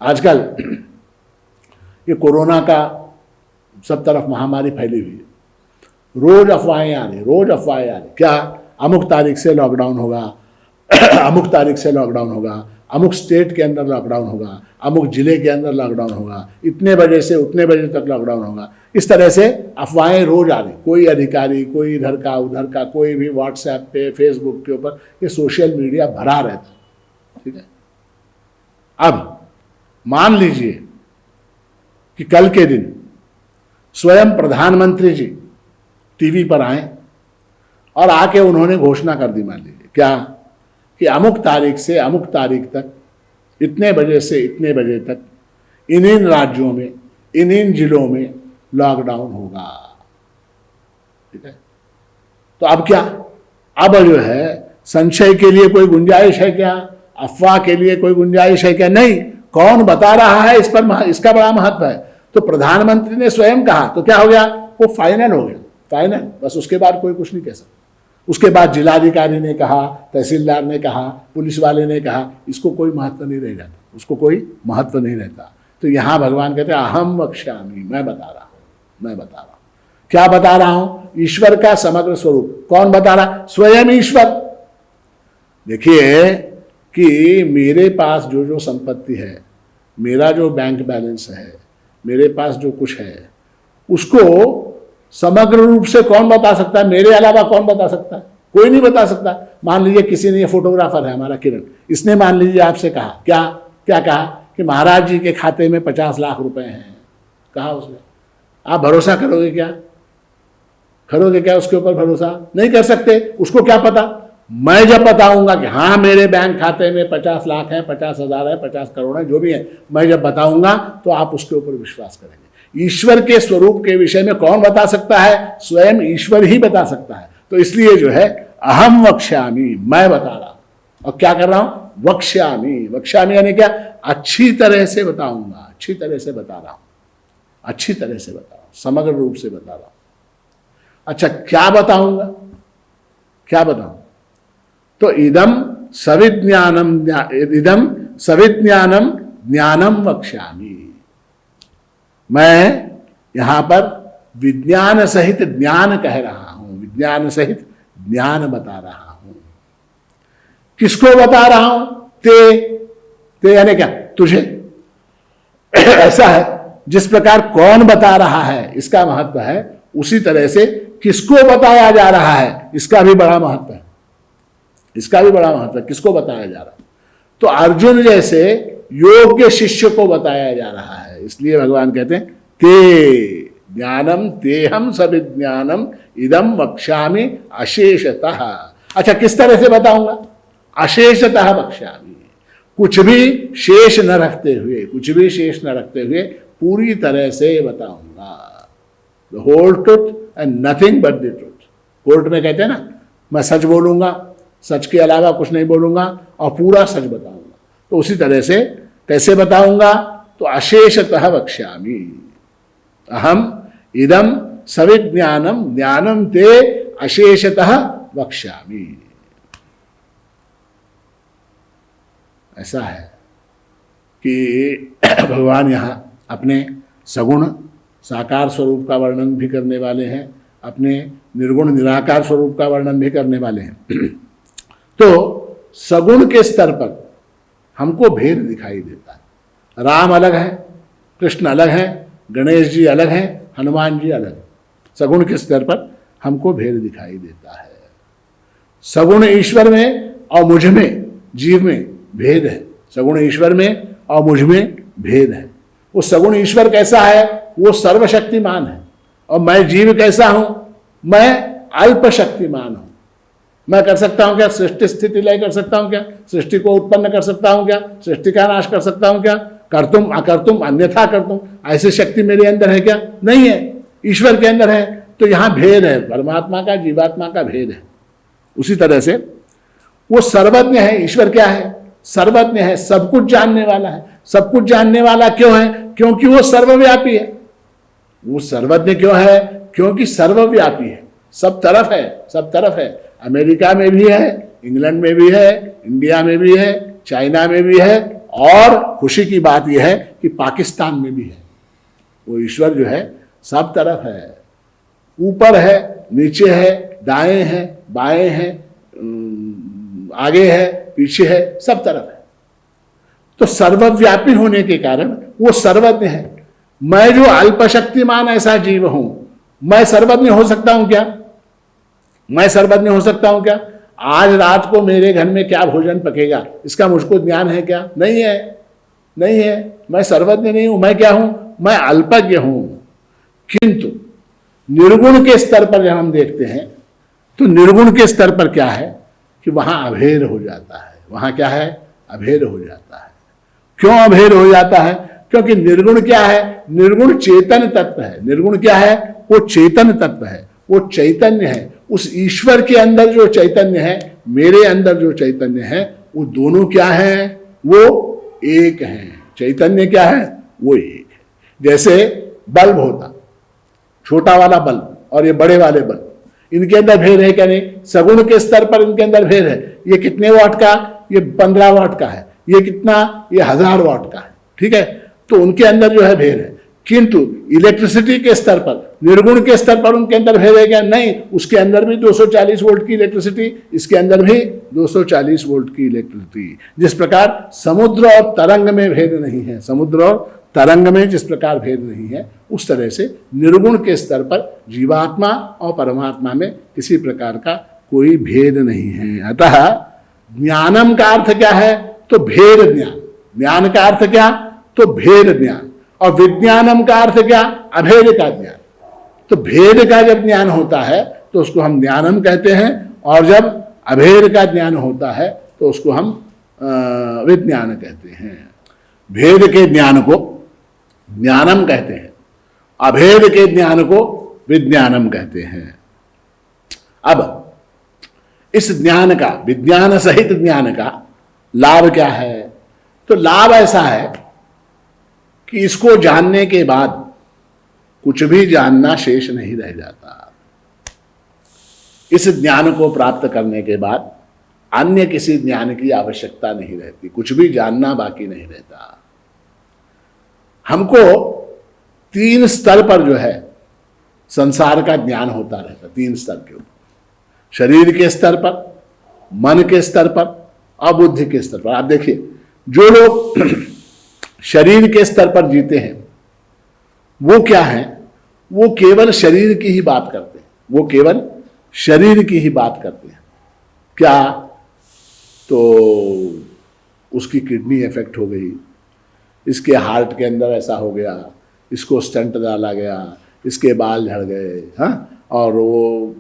आजकल ये कोरोना का सब तरफ महामारी फैली हुई है, रोज अफवाहें आ रही, रोज अफवाहें आ रही। क्या? अमुक तारीख से लॉकडाउन होगा, अमुक तारीख से लॉकडाउन होगा, अमुक स्टेट के अंदर लॉकडाउन होगा, अमुक जिले के अंदर लॉकडाउन होगा, इतने बजे से उतने बजे तक लॉकडाउन होगा। इस तरह से अफवाहें रोज आ रही। कोई अधिकारी, कोई इधर का उधर का, कोई भी व्हाट्सएप पे, फेसबुक के ऊपर, ये सोशल मीडिया भरा रहता। ठीक है। अब मान लीजिए कि कल के दिन स्वयं प्रधानमंत्री जी टीवी पर आए और आके उन्होंने घोषणा कर दी, मान लीजिए क्या, कि अमुक तारीख से अमुक तारीख तक, इतने बजे से इतने बजे तक इन राज्यों में, इन जिलों में लॉकडाउन होगा। ठीक है। तो अब क्या? अब जो है संशय के लिए कोई गुंजाइश है क्या? अफवाह के लिए कोई गुंजाइश है क्या? नहीं। कौन बता रहा है, इस पर इसका बड़ा महत्व है। तो प्रधानमंत्री ने स्वयं कहा, तो क्या हो गया? वो फाइनल हो गया, फाइनल। बस उसके बाद कोई कुछ नहीं कह सकता। उसके बाद जिलाधिकारी ने कहा, तहसीलदार ने कहा, पुलिस वाले ने कहा, इसको कोई महत्व नहीं रह जाता, उसको कोई महत्व नहीं रहता। तो यहां भगवान कहते हैं अहम वक्ष्यामि, मैं बता रहा हूं, मैं बता रहा हूं। क्या बता रहा हूं? ईश्वर का समग्र स्वरूप। कौन बता रहा? स्वयं ईश्वर। देखिए कि मेरे पास जो जो संपत्ति है, मेरा जो बैंक बैलेंस है, मेरे पास जो कुछ है, उसको समग्र रूप से कौन बता सकता है? मेरे अलावा कौन बता सकता है? कोई नहीं बता सकता। मान लीजिए किसी ने, ये फोटोग्राफर है हमारा किरण, इसने मान लीजिए आपसे कहा, क्या क्या कहा कि महाराज जी के खाते में 50 लाख रुपए हैं, कहा उसने। आप भरोसा करोगे क्या? करोगे क्या उसके ऊपर भरोसा? नहीं कर सकते। उसको क्या पता? मैं जब बताऊंगा कि हाँ मेरे बैंक खाते में 50 लाख है, 50,000 है, 50 करोड़ है, जो भी है, मैं जब बताऊंगा तो आप उसके ऊपर विश्वास करेंगे। ईश्वर के स्वरूप के विषय में कौन बता सकता है? स्वयं ईश्वर ही बता सकता है। तो इसलिए जो है अहम वक्ष्यामि, मैं बता रहा हूं। और क्या कर रहा हूं? वक्ष्यामि। वक्ष्यामि यानी क्या? अच्छी तरह से बताऊंगा, अच्छी तरह से बता रहा हूं, अच्छी तरह से बता रहा हूं, समग्र रूप से बता रहा हूं। अच्छा, क्या बताऊंगा? क्या बताऊं? तो इदम सविज्ञानम ज्ञानम वक्ष्यामि। मैं यहां पर विज्ञान सहित ज्ञान कह रहा हूं, विज्ञान सहित ज्ञान बता रहा हूं। किसको बता रहा हूं? ते यानी क्या? तुझे। ऐसा है, जिस प्रकार कौन बता रहा है इसका महत्व है, उसी तरह से किसको बताया जा रहा है इसका भी बड़ा महत्व है। इसका भी बड़ा महत्व है, किसको बताया जा रहा है। तो अर्जुन जैसे योग्य शिष्य को बताया जा रहा है, इसलिए भगवान कहते हैं ते ज्ञानम तेहम सविज्ञानम इदम वक्ष्यामि अशेषतः। अच्छा, किस तरह से बताऊंगा? अशेषतः वक्ष्यामि, कुछ भी शेष न रखते हुए, कुछ भी शेष न रखते हुए पूरी तरह से बताऊंगा। The whole truth and nothing but the truth. Court में कहते हैं ना, मैं सच बोलूंगा, सच के अलावा कुछ नहीं बोलूंगा और पूरा सच बताऊंगा। तो उसी तरह से कैसे बताऊंगा? तो अशेषतः वक्ष्यामि, अहम इदम सविज्ञानम ज्ञानम ते अशेषतः वक्ष्यामि। ऐसा है कि भगवान यहाँ अपने सगुण साकार स्वरूप का वर्णन भी करने वाले हैं, अपने निर्गुण निराकार स्वरूप का वर्णन भी करने वाले हैं। तो सगुण के स्तर पर हमको भेद दिखाई देता है। राम अलग है, कृष्ण अलग है, गणेश जी अलग हैं, हनुमान जी अलग। सगुण के स्तर पर हमको भेद दिखाई देता है। सगुण ईश्वर में और मुझ में, जीव में भेद है। सगुण ईश्वर में और मुझ में भेद है। वो सगुण ईश्वर कैसा है? वो सर्वशक्तिमान है। और मैं जीव कैसा हूं? मैं अल्प शक्तिमान हूं। मैं कर सकता हूं क्या? सृष्टि स्थिति लय कर सकता हूं क्या? सृष्टि को उत्पन्न कर सकता हूं क्या? सृष्टि का नाश कर सकता हूं क्या? करतुम अकर्तुम अन्यथा करतुम, ऐसी शक्ति मेरे अंदर है क्या? नहीं है, ईश्वर के अंदर है। तो यहां भेद है, परमात्मा का जीवात्मा का भेद है। उसी तरह से वो सर्वज्ञ है। ईश्वर क्या है? सर्वज्ञ है, सब कुछ जानने वाला है। सब कुछ जानने वाला क्यों है? क्योंकि वो सर्वव्यापी है। वो सर्वज्ञ क्यों है? क्योंकि सर्वव्यापी है, सब तरफ है, सब तरफ है। अमेरिका में भी है, इंग्लैंड में भी है, इंडिया में भी है, चाइना में भी है, और खुशी की बात यह है कि पाकिस्तान में भी है। वो ईश्वर जो है सब तरफ है, ऊपर है, नीचे है, दाएं है, बाएं है, आगे है, पीछे है, सब तरफ है। तो सर्वव्यापी होने के कारण वो सर्वज्ञ है। मैं जो अल्पशक्तिमान ऐसा जीव हूं, मैं सर्वज्ञ हो सकता हूं क्या? मैं सर्वज्ञ हो सकता हूं क्या? आज रात को मेरे घर में क्या भोजन पकेगा इसका मुझको ज्ञान है क्या? नहीं है, नहीं है। मैं सर्वज्ञ नहीं हूं। मैं क्या हूं? मैं अल्पज्ञ हूं। किंतु निर्गुण के स्तर पर जब हम देखते हैं तो निर्गुण के स्तर पर क्या है कि वहां अभेद हो जाता है। वहां क्या है? अभेद हो जाता है। क्यों अभेद हो जाता है? क्योंकि निर्गुण क्या है? निर्गुण चेतन तत्व है। निर्गुण क्या है? वो चेतन तत्व है, वो चैतन्य है। उस ईश्वर के अंदर जो चैतन्य है, मेरे अंदर जो चैतन्य है, वो दोनों क्या है? वो एक हैं। चैतन्य क्या है? वो एक है। जैसे बल्ब होता, छोटा वाला बल्ब और ये बड़े वाले बल्ब, इनके अंदर भेद है क्या? नहीं। सगुण के स्तर पर इनके अंदर भेद है। ये कितने वाट का? ये 15 वाट का है। ये कितना? ये 1000 वाट का है। ठीक है, तो उनके अंदर जो है भेद है। किंतु इलेक्ट्रिसिटी के स्तर पर, निर्गुण के स्तर पर उनके अंदर भेद है क्या? नहीं। उसके अंदर भी 240 वोल्ट की इलेक्ट्रिसिटी, इसके अंदर भी 240 वोल्ट की इलेक्ट्रिसिटी। जिस प्रकार समुद्र और तरंग में भेद नहीं है, समुद्र और तरंग में जिस प्रकार भेद नहीं है, उस तरह से निर्गुण के स्तर पर जीवात्मा और परमात्मा में किसी प्रकार का कोई भेद नहीं है। अतः ज्ञानम का अर्थ क्या है? तो भेद ज्ञान। ज्ञान का अर्थ क्या? तो भेद ज्ञान। और विज्ञानम का अर्थ क्या? अभेद का ज्ञान। तो भेद का जब ज्ञान होता है तो उसको हम ज्ञानम कहते हैं, और जब अभेद का ज्ञान होता है तो उसको हम विज्ञान कहते हैं। भेद के ज्ञान को ज्ञानम कहते हैं, अभेद के ज्ञान को विज्ञानम कहते हैं। अब इस ज्ञान का, विज्ञान सहित ज्ञान का लाभ क्या है? तो लाभ ऐसा है कि इसको जानने के बाद कुछ भी जानना शेष नहीं रह जाता। इस ज्ञान को प्राप्त करने के बाद अन्य किसी ज्ञान की आवश्यकता नहीं रहती, कुछ भी जानना बाकी नहीं रहता। हमको 3 स्तर पर जो है संसार का ज्ञान होता रहता, 3 स्तर के ऊपर, शरीर के स्तर पर, मन के स्तर पर और बुद्धि के स्तर पर। आप देखिए, जो लोग शरीर के स्तर पर जीते हैं वो क्या है, वो केवल शरीर की ही बात करते हैं, वो केवल शरीर की ही बात करते हैं। क्या? तो उसकी किडनी इफेक्ट हो गई, इसके हार्ट के अंदर ऐसा हो गया, इसको स्टंट डाला गया, इसके बाल झड़ गए, हाँ, और वो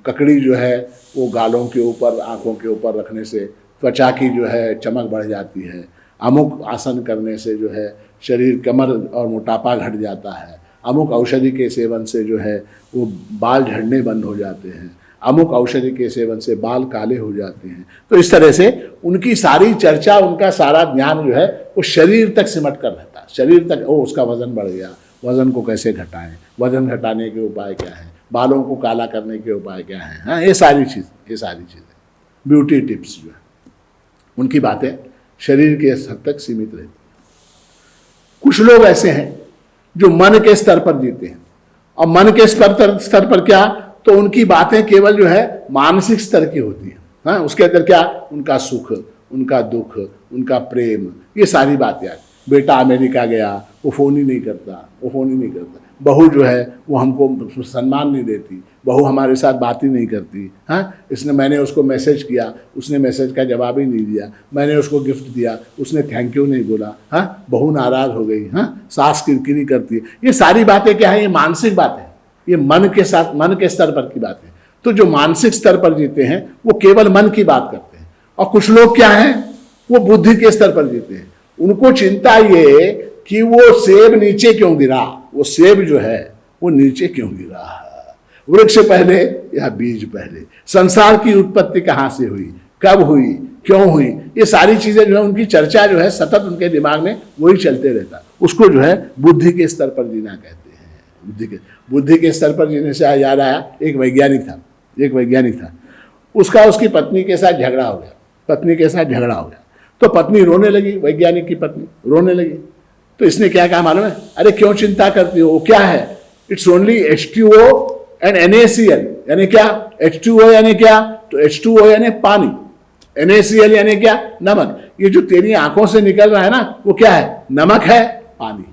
ककड़ी जो है वो गालों के ऊपर, आंखों के ऊपर रखने से त्वचा की जो है चमक बढ़ जाती है, अमुक आसन करने से जो है शरीर, कमर और मोटापा घट जाता है, अमुक औषधि के सेवन से जो है वो बाल झड़ने बंद हो जाते हैं, अमुक औषधि के सेवन से बाल काले हो जाते हैं। तो इस तरह से उनकी सारी चर्चा, उनका सारा ज्ञान जो है वो शरीर तक सिमट कर रहता है। शरीर तक, ओ उसका वजन बढ़ गया, वजन को कैसे घटाएं, वजन घटाने के उपाय क्या है, बालों को काला करने के उपाय क्या हैं, हाँ, ये सारी चीज़ें ब्यूटी टिप्स जो है उनकी बातें शरीर के हद तक सीमित रहती हैं। कुछ लोग ऐसे हैं जो मन के स्तर पर जीते हैं, और मन के स्तर पर क्या, तो उनकी बातें केवल जो है मानसिक स्तर की होती हैं, हाँ, उसके अंदर क्या, उनका सुख, उनका दुख, उनका प्रेम, ये सारी बातें। बेटा अमेरिका गया, वो फ़ोन ही नहीं करता, बहू जो है वो हमको सम्मान नहीं देती, बहू हमारे साथ बात ही नहीं करती, हाँ, मैंने उसको मैसेज किया, उसने मैसेज का जवाब ही नहीं दिया, मैंने उसको गिफ्ट दिया, उसने थैंक यू नहीं बोला, हाँ, बहू नाराज़ हो गई, हाँ, सास किरकिरी करती है। ये सारी बातें क्या है, ये मानसिक बातें, ये मन के स्तर पर की बातें। तो जो मानसिक स्तर पर जीते हैं वो केवल मन की बात करते हैं, और कुछ लोग क्या हैं, वो बुद्धि के स्तर पर जीते हैं। उनको चिंता ये कि वो सेब नीचे क्यों गिरा, वो सेब जो है वो नीचे क्यों गिरा, वृक्ष पहले या बीज पहले, संसार की उत्पत्ति कहाँ से हुई, कब हुई, क्यों हुई, ये सारी चीजें जो है उनकी चर्चा जो है सतत उनके दिमाग में वही चलते रहता। उसको जो है बुद्धि के स्तर पर जीना कहते हैं। बुद्धि के स्तर पर जीने से याद आया, एक वैज्ञानिक था, उसका उसकी पत्नी के साथ झगड़ा हो गया, तो पत्नी रोने लगी, वैज्ञानिक की पत्नी रोने लगी। तो इसने क्या कहा मालूम है, अरे क्यों चिंता करती हो, वो क्या है, it's only H2O and NaCl, यानी क्या, H2O यानी क्या, तो H2O यानी पानी, NaCl यानी क्या, नमक। ये जो तेरी आंखों से निकल रहा है ना, वो क्या है, नमक है, पानी।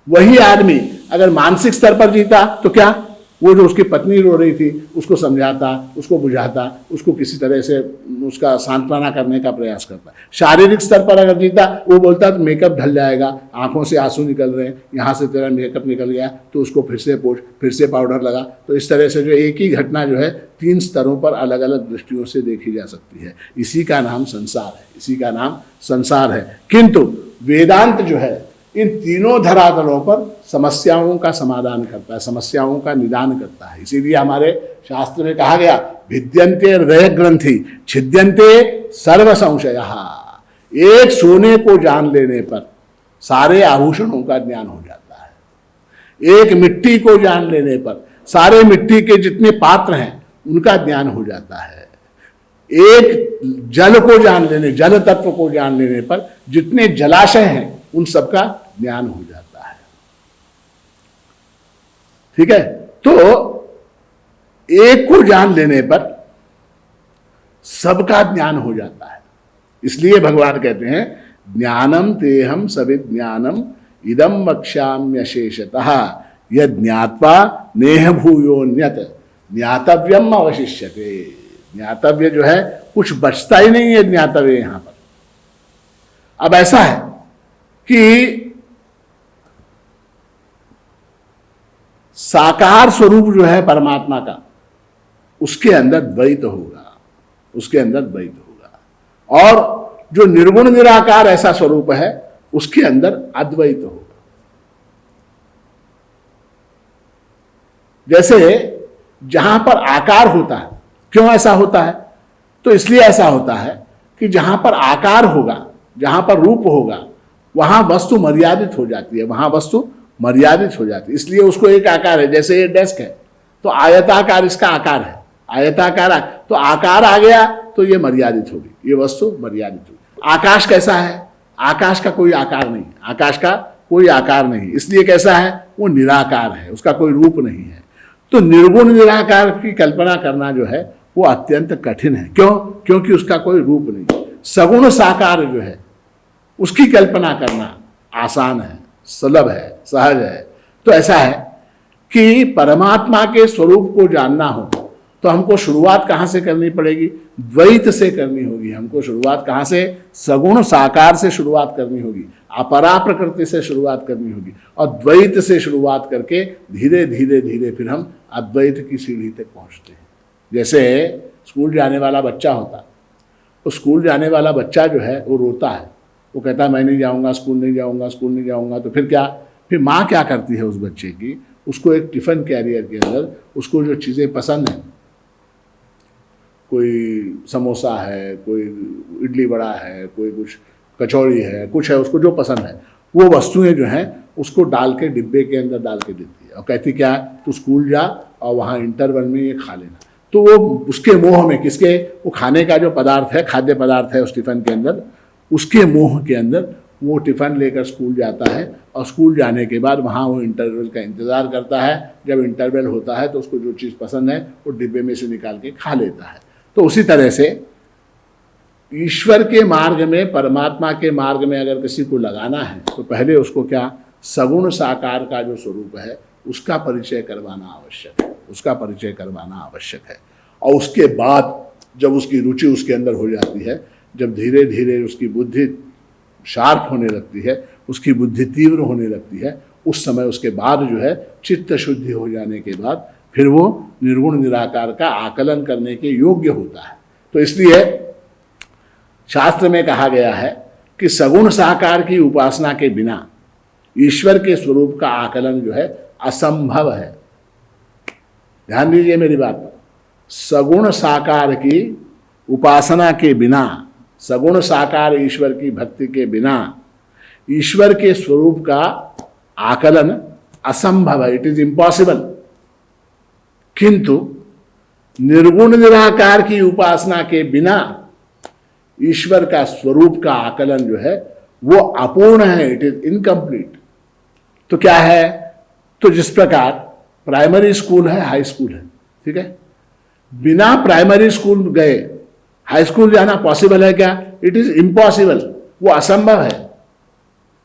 वही आदमी अगर मानसिक स्तर पर जीता तो क्या, वो जो उसकी पत्नी रो रही थी उसको समझाता, उसको बुझाता, उसको किसी तरह से उसका सांत्वना करने का प्रयास करता। शारीरिक स्तर पर अगर जीता, वो बोलता तो मेकअप ढल जाएगा, आंखों से आंसू निकल रहे हैं, यहाँ से तेरा मेकअप निकल गया, तो उसको फिर से पोंछ, फिर से पाउडर लगा। तो इस तरह से जो एक ही घटना जो है 3 स्तरों पर अलग अलग दृष्टियों से देखी जा सकती है। इसी का नाम संसार है। किंतु वेदांत जो है इन तीनों धरातलों पर समस्याओं का समाधान करता है, समस्याओं का निदान करता है। इसीलिए हमारे शास्त्र में कहा गया, भिद्यन्ते हृदय ग्रंथि छिद्यन्ते सर्व संशयः। एक सोने को जान लेने पर सारे आभूषणों का ज्ञान हो जाता है। एक मिट्टी को जान लेने पर सारे मिट्टी के जितने पात्र हैं उनका ज्ञान हो जाता है। एक जल तत्व को जान लेने पर जितने जलाशय हैं उन सबका ज्ञान हो जाता है। ठीक है, तो एक को जान लेने पर सबका ज्ञान हो जाता है। इसलिए भगवान कहते हैं, ज्ञानम तेहम सविज्ञानम इदम वक्ष्याम्यशेषतः यद ज्ञात्वा नेह भूयोन्यत ज्ञातव्यम अवशिष्यते। ज्ञातव्य जो है कुछ बचता ही नहीं है ज्ञातव्य यहां पर। अब ऐसा है कि साकार स्वरूप जो है परमात्मा का, उसके अंदर द्वैत होगा, और जो निर्गुण निराकार ऐसा स्वरूप है उसके अंदर अद्वैत होगा। जैसे जहां पर आकार होता है, क्यों ऐसा होता है, तो इसलिए ऐसा होता है कि जहां पर आकार होगा, जहां पर रूप होगा, वहां वस्तु मर्यादित हो जाती है, इसलिए उसको एक आकार है। जैसे ये डेस्क है तो आयताकार इसका आकार है, आयताकार, तो आकार आ गया तो ये मर्यादित होगी, ये वस्तु मर्यादित होगी। आकाश कैसा है? आकाश का कोई आकार नहीं, आकाश का कोई आकार नहीं, इसलिए कैसा है? वो निराकार है, उसका कोई रूप नहीं है। तो निर्गुण निराकार की कल्पना करना जो है वो अत्यंत कठिन है। क्यों? क्योंकि उसका कोई रूप नहीं। सगुण साकार जो है उसकी कल्पना करना आसान है, सुलभ है, सहज है। तो ऐसा है कि परमात्मा के स्वरूप को जानना हो तो हमको शुरुआत कहाँ से करनी पड़ेगी? द्वैत से करनी होगी। हमको शुरुआत कहाँ से? सगुण साकार से शुरुआत करनी होगी, अपरा प्रकृति से शुरुआत करनी होगी, और द्वैत से शुरुआत करके धीरे धीरे धीरे फिर हम अद्वैत की सीढ़ी तक पहुँचते हैं। जैसे स्कूल जाने वाला बच्चा होता, तो स्कूल जाने वाला बच्चा जो है वो रोता है, वो कहता है मैं नहीं जाऊँगा, स्कूल नहीं जाऊँगा, स्कूल नहीं जाऊँगा। तो फिर क्या? फिर माँ क्या करती है उस बच्चे की? उसको एक टिफ़िन कैरियर के अंदर उसको जो चीज़ें पसंद हैं, कोई समोसा है, कोई इडली वड़ा है, कोई कुछ कचौड़ी है, कुछ है, उसको जो पसंद है वो वस्तुएं जो हैं उसको डाल के डिब्बे के अंदर डाल के देती है और कहती क्या है, तू स्कूल जा और वहाँ इंटरवल में ये खा लेना। तो वो उसके मोह में, किसके? वो खाने का जो पदार्थ है, खाद्य पदार्थ है उस टिफ़िन के अंदर, उसके मोह के अंदर वो टिफ़िन लेकर स्कूल जाता है और स्कूल जाने के बाद वहाँ वो इंटरवल का इंतज़ार करता है। जब इंटरवल होता है तो उसको जो चीज़ पसंद है वो डिब्बे में से निकाल के खा लेता है। तो उसी तरह से ईश्वर के मार्ग में, परमात्मा के मार्ग में अगर किसी को लगाना है तो पहले उसको क्या? सगुण साकार का जो स्वरूप है उसका परिचय करवाना आवश्यक है, उसका परिचय करवाना आवश्यक है। और उसके बाद जब उसकी रुचि उसके अंदर हो जाती है, जब धीरे धीरे उसकी बुद्धि शार्प होने लगती है, उसकी बुद्धि तीव्र होने लगती है, उस समय उसके बाद जो है चित्त शुद्धि हो जाने के बाद फिर वो निर्गुण निराकार का आकलन करने के योग्य होता है। तो इसलिए शास्त्र में कहा गया है कि सगुण साकार की उपासना के बिना ईश्वर के स्वरूप का आकलन जो है असंभव है। ध्यान दीजिए मेरी बात पर। सगुण साकार की उपासना के बिना, सगुण साकार ईश्वर की भक्ति के बिना ईश्वर के स्वरूप का आकलन असंभव है, इट इज इम्पॉसिबल। किंतु निर्गुण निराकार की उपासना के बिना ईश्वर का स्वरूप का आकलन जो है वो अपूर्ण है, इट इज इनकम्प्लीट। तो क्या है? तो जिस प्रकार प्राइमरी स्कूल है, हाई स्कूल है, ठीक है, बिना प्राइमरी स्कूल गए हाई स्कूल जाना पॉसिबल है क्या? इट इज इम्पॉसिबल, वो असंभव है।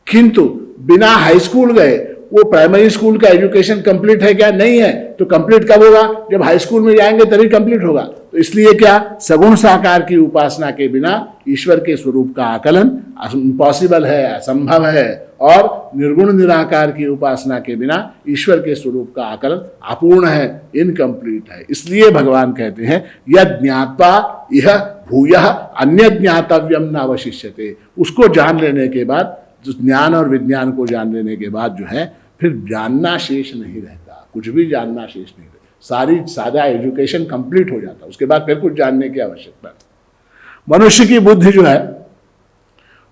किंतु बिना हाई स्कूल गए वो प्राइमरी स्कूल का एजुकेशन कंप्लीट है क्या? नहीं है। तो कंप्लीट कब होगा? जब हाई स्कूल में जाएंगे तभी कंप्लीट होगा। तो इसलिए क्या? सगुण साकार की उपासना के बिना ईश्वर के स्वरूप का आकलन इम्पॉसिबल है, असंभव है। और निर्गुण निराकार की उपासना के बिना ईश्वर के स्वरूप का आकलन अपूर्ण है, इनकम्प्लीट है। इसलिए भगवान कहते हैं यद ज्ञात्वा यह भूयः अन्य ज्ञातव्यम न अवशिष्यते। उसको जान लेने के बाद, जो ज्ञान और विज्ञान को जान लेने के बाद जो है फिर जानना शेष नहीं रहता, कुछ भी जानना शेष नहीं रहता। सारी सादा एजुकेशन कंप्लीट हो जाता, उसके बाद फिर कुछ जानने की आवश्यकता नहीं। मनुष्य की बुद्धि जो है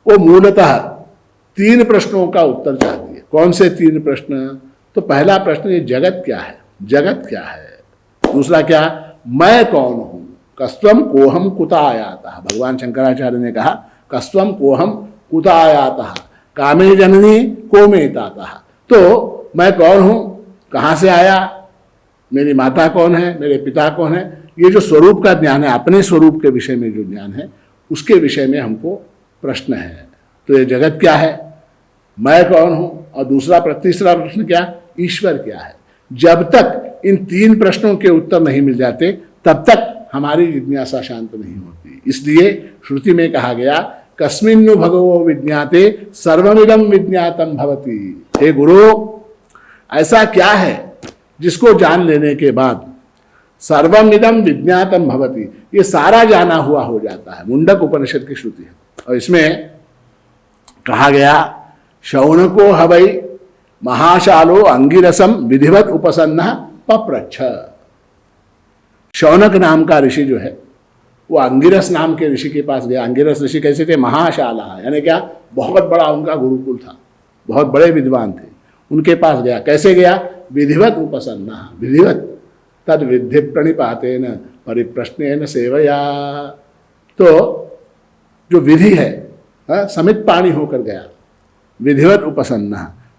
वो मूलतः 3 प्रश्नों का उत्तर चाहती है। कौन से 3 प्रश्न? तो पहला प्रश्न, ये जगत क्या है? जगत क्या है? दूसरा क्या? मैं कौन हूं? कस्त्वम कोहम कुता आयातः। भगवान शंकराचार्य ने कहा कस्त्वम कोहम कुता आयातः कामे जननी को में तातः। तो मैं कौन हूं, कहां से आया, मेरी माता कौन है, मेरे पिता कौन है, ये जो स्वरूप का ज्ञान है, अपने स्वरूप के विषय में जो ज्ञान है उसके विषय में हमको प्रश्न है। तो ये जगत क्या है, मैं कौन हूं, और दूसरा तीसरा प्रश्न क्या, ईश्वर क्या है। जब तक इन 3 प्रश्नों के उत्तर नहीं मिल जाते तब तक हमारी जिज्ञासा शांत नहीं होती। इसलिए श्रुति में कहा गया कस्मिन्नु भगवो विज्ञाते सर्वमिदं विज्ञातम भवति। हे गुरु, ऐसा क्या है जिसको जान लेने के बाद सर्वमिदं विज्ञातम भवति, ये सारा जाना हुआ हो जाता है। मुंडक उपनिषद की श्रुति है। और इसमें कहा गया शौनको हवै महाशालो अंगिरसम विधिवत उपसन्न पप्रच्छ। शौनक नाम का ऋषि जो है वो अंगिरस नाम के ऋषि के पास गया। अंगिरस ऋषि कैसे थे? महाशाला, यानी क्या, बहुत बड़ा उनका गुरुकुल था, बहुत बड़े विद्वान थे। उनके पास गया। कैसे गया? विधिवत उपसन्ना, विधिवत तद विधि प्रणिपातेन परिप्रश्नेन सेवया। तो जो विधि है, समित पाणी होकर गया, विधिवत उपसन्न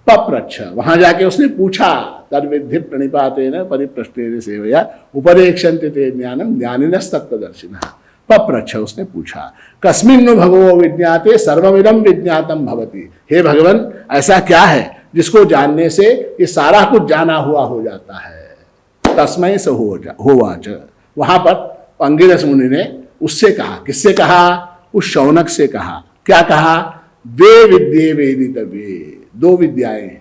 पप्रच्छ, वहां जाके उसने पूछा, तद विधि प्रणिपातेन परिप्रश्नेन सेवया उपदेक्षन्ते ते ज्ञानम ज्ञानिनस्तत्त्वदर्शिनः। पप्रच्छ, उसने पूछा, कस्मिन्नु भगवो विज्ञाते सर्वमिदं विज्ञातम भवति। हे भगवान, ऐसा क्या है जिसको जानने से ये सारा कुछ जाना हुआ हो जाता है। तस्मै स होवाच, वहां पर अंगिरस मुनि ने उससे कहा, किससे कहा? उस शौनक से कहा। क्या कहा? द्वे विद्ये वेदितव्ये, दो विद्याएं,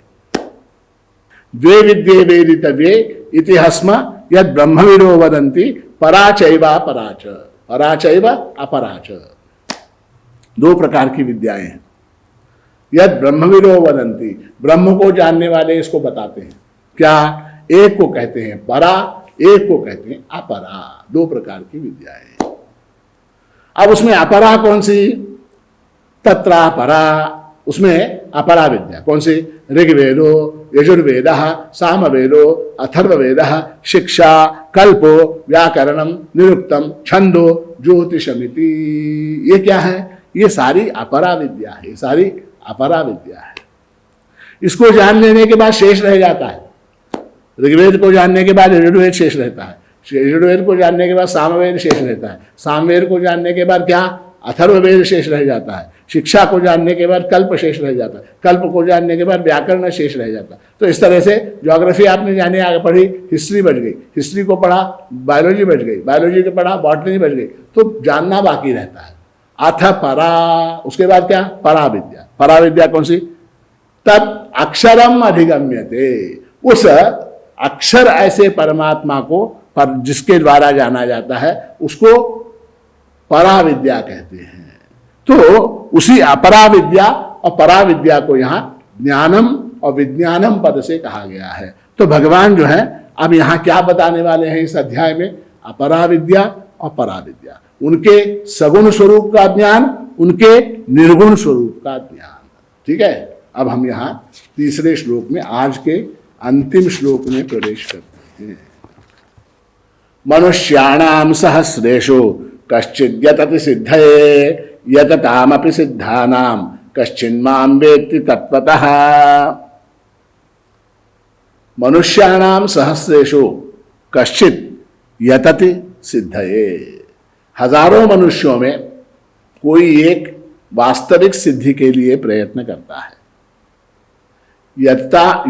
द्वे विद्ये वेदितव्ये इति हस्म यद ब्रह्मविदो वदन्ति पराचैव अपराच, पराचैव अपराच। दो प्रकार की विद्याएं हैं। यद ब्रह्मविदो वदन्ति, ब्रह्म को जानने वाले इसको बताते हैं। क्या? एक को कहते हैं परा, एक को कहते हैं अपरा। दो प्रकार की विद्याएं। अब उसमें अपरा कौन सी? तत्रा परा, उसमें अपरा विद्या कौन सी? ऋग्वेदो, यजुर्वेदः, सामवेदो, अथर्ववेदः, शिक्षा, कल्पो, व्याकरणम, निरुक्तम, छंदो, ज्योतिषमिति। ये क्या है? ये सारी अपरा विद्या है, ये सारी अपरा विद्या है। इसको जान लेने के बाद शेष रह जाता है। ऋग्वेद को जानने के बाद यजुर्वेद शेष रहता है, यजुर्वेद को जानने के बाद सामवेद शेष रहता है, सामवेद को जानने के बाद क्या? अथर्ववेद शेष रह जाता है, शिक्षा को जानने के बाद कल्प शेष रह जाता है, कल्प को जानने के बाद व्याकरण शेष रह जाता है। तो इस तरह से ज्योग्राफी आपने जाने आगे पढ़ी, हिस्ट्री बच गई, हिस्ट्री को पढ़ा बायोलॉजी बच गई, बायोलॉजी को पढ़ा बॉटनी बच गई, तो जानना बाकी रहता है। अथ परा, उसके बाद क्या? परा विद्या। परा विद्या कौन सी? तत् अक्षरम अधिगम्यते, उस अक्षर ऐसे परमात्मा को पर जिसके द्वारा जाना जाता है उसको परा विद्या कहते हैं। तो उसी अपरा विद्या और परा विद्या को यहां ज्ञानम और विज्ञानम पद से कहा गया है। तो भगवान जो है अब यहां क्या बताने वाले हैं इस अध्याय में? अपरा विद्या और परा विद्या, उनके सगुण स्वरूप का ज्ञान, उनके निर्गुण स्वरूप का ज्ञान। ठीक है, अब हम यहां तीसरे श्लोक में, आज के अंतिम श्लोक में प्रवेश करते हैं। मनुष्याणाम सहस्रेषु कश्चिद् यतति सिद्धये यततामपि सिद्धानाम कश्चिन्मां वेत्ति तत्त्वतः। मनुष्याणाम सहस्रेषु कश्चित् यतति सिद्धये, हजारों मनुष्यों में कोई एक वास्तविक सिद्धि के लिए प्रयत्न करता है।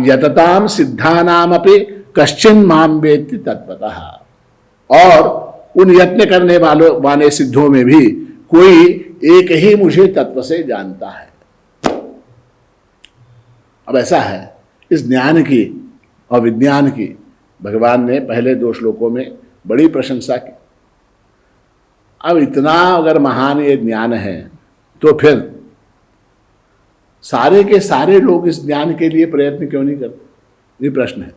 यतताम सिद्धानामपि कश्चिन् मां वेत्ति तत्त्वतः, और उन यत्न करने वाले सिद्धों में भी कोई एक ही मुझे तत्व से जानता है। अब ऐसा है, इस ज्ञान की और विज्ञान की भगवान ने पहले दो श्लोकों में बड़ी प्रशंसा की। अब इतना अगर महान ये ज्ञान है तो फिर सारे के सारे लोग इस ज्ञान के लिए प्रयत्न क्यों नहीं करते? ये प्रश्न है।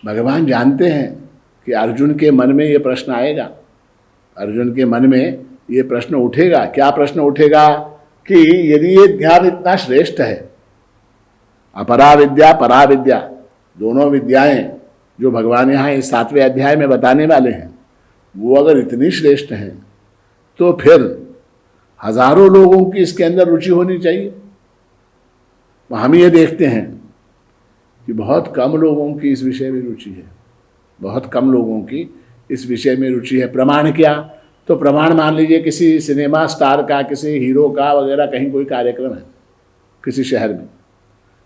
भगवान जानते हैं कि अर्जुन के मन में ये प्रश्न आएगा, अर्जुन के मन में ये प्रश्न उठेगा। क्या प्रश्न उठेगा? कि यदि ये ज्ञान इतना श्रेष्ठ है, अपरा विद्या परा विद्या दोनों विद्याएं जो भगवान यहाँ इस 7वें अध्याय में बताने वाले हैं, वो अगर इतनी श्रेष्ठ हैं तो फिर हजारों लोगों की इसके अंदर रुचि होनी चाहिए। हम ये देखते हैं कि बहुत कम लोगों की इस विषय में रुचि है, बहुत कम लोगों की इस विषय में रुचि है। प्रमाण क्या? तो प्रमाण मान लीजिए किसी सिनेमा स्टार का, किसी हीरो का वगैरह कहीं कोई कार्यक्रम है किसी शहर में,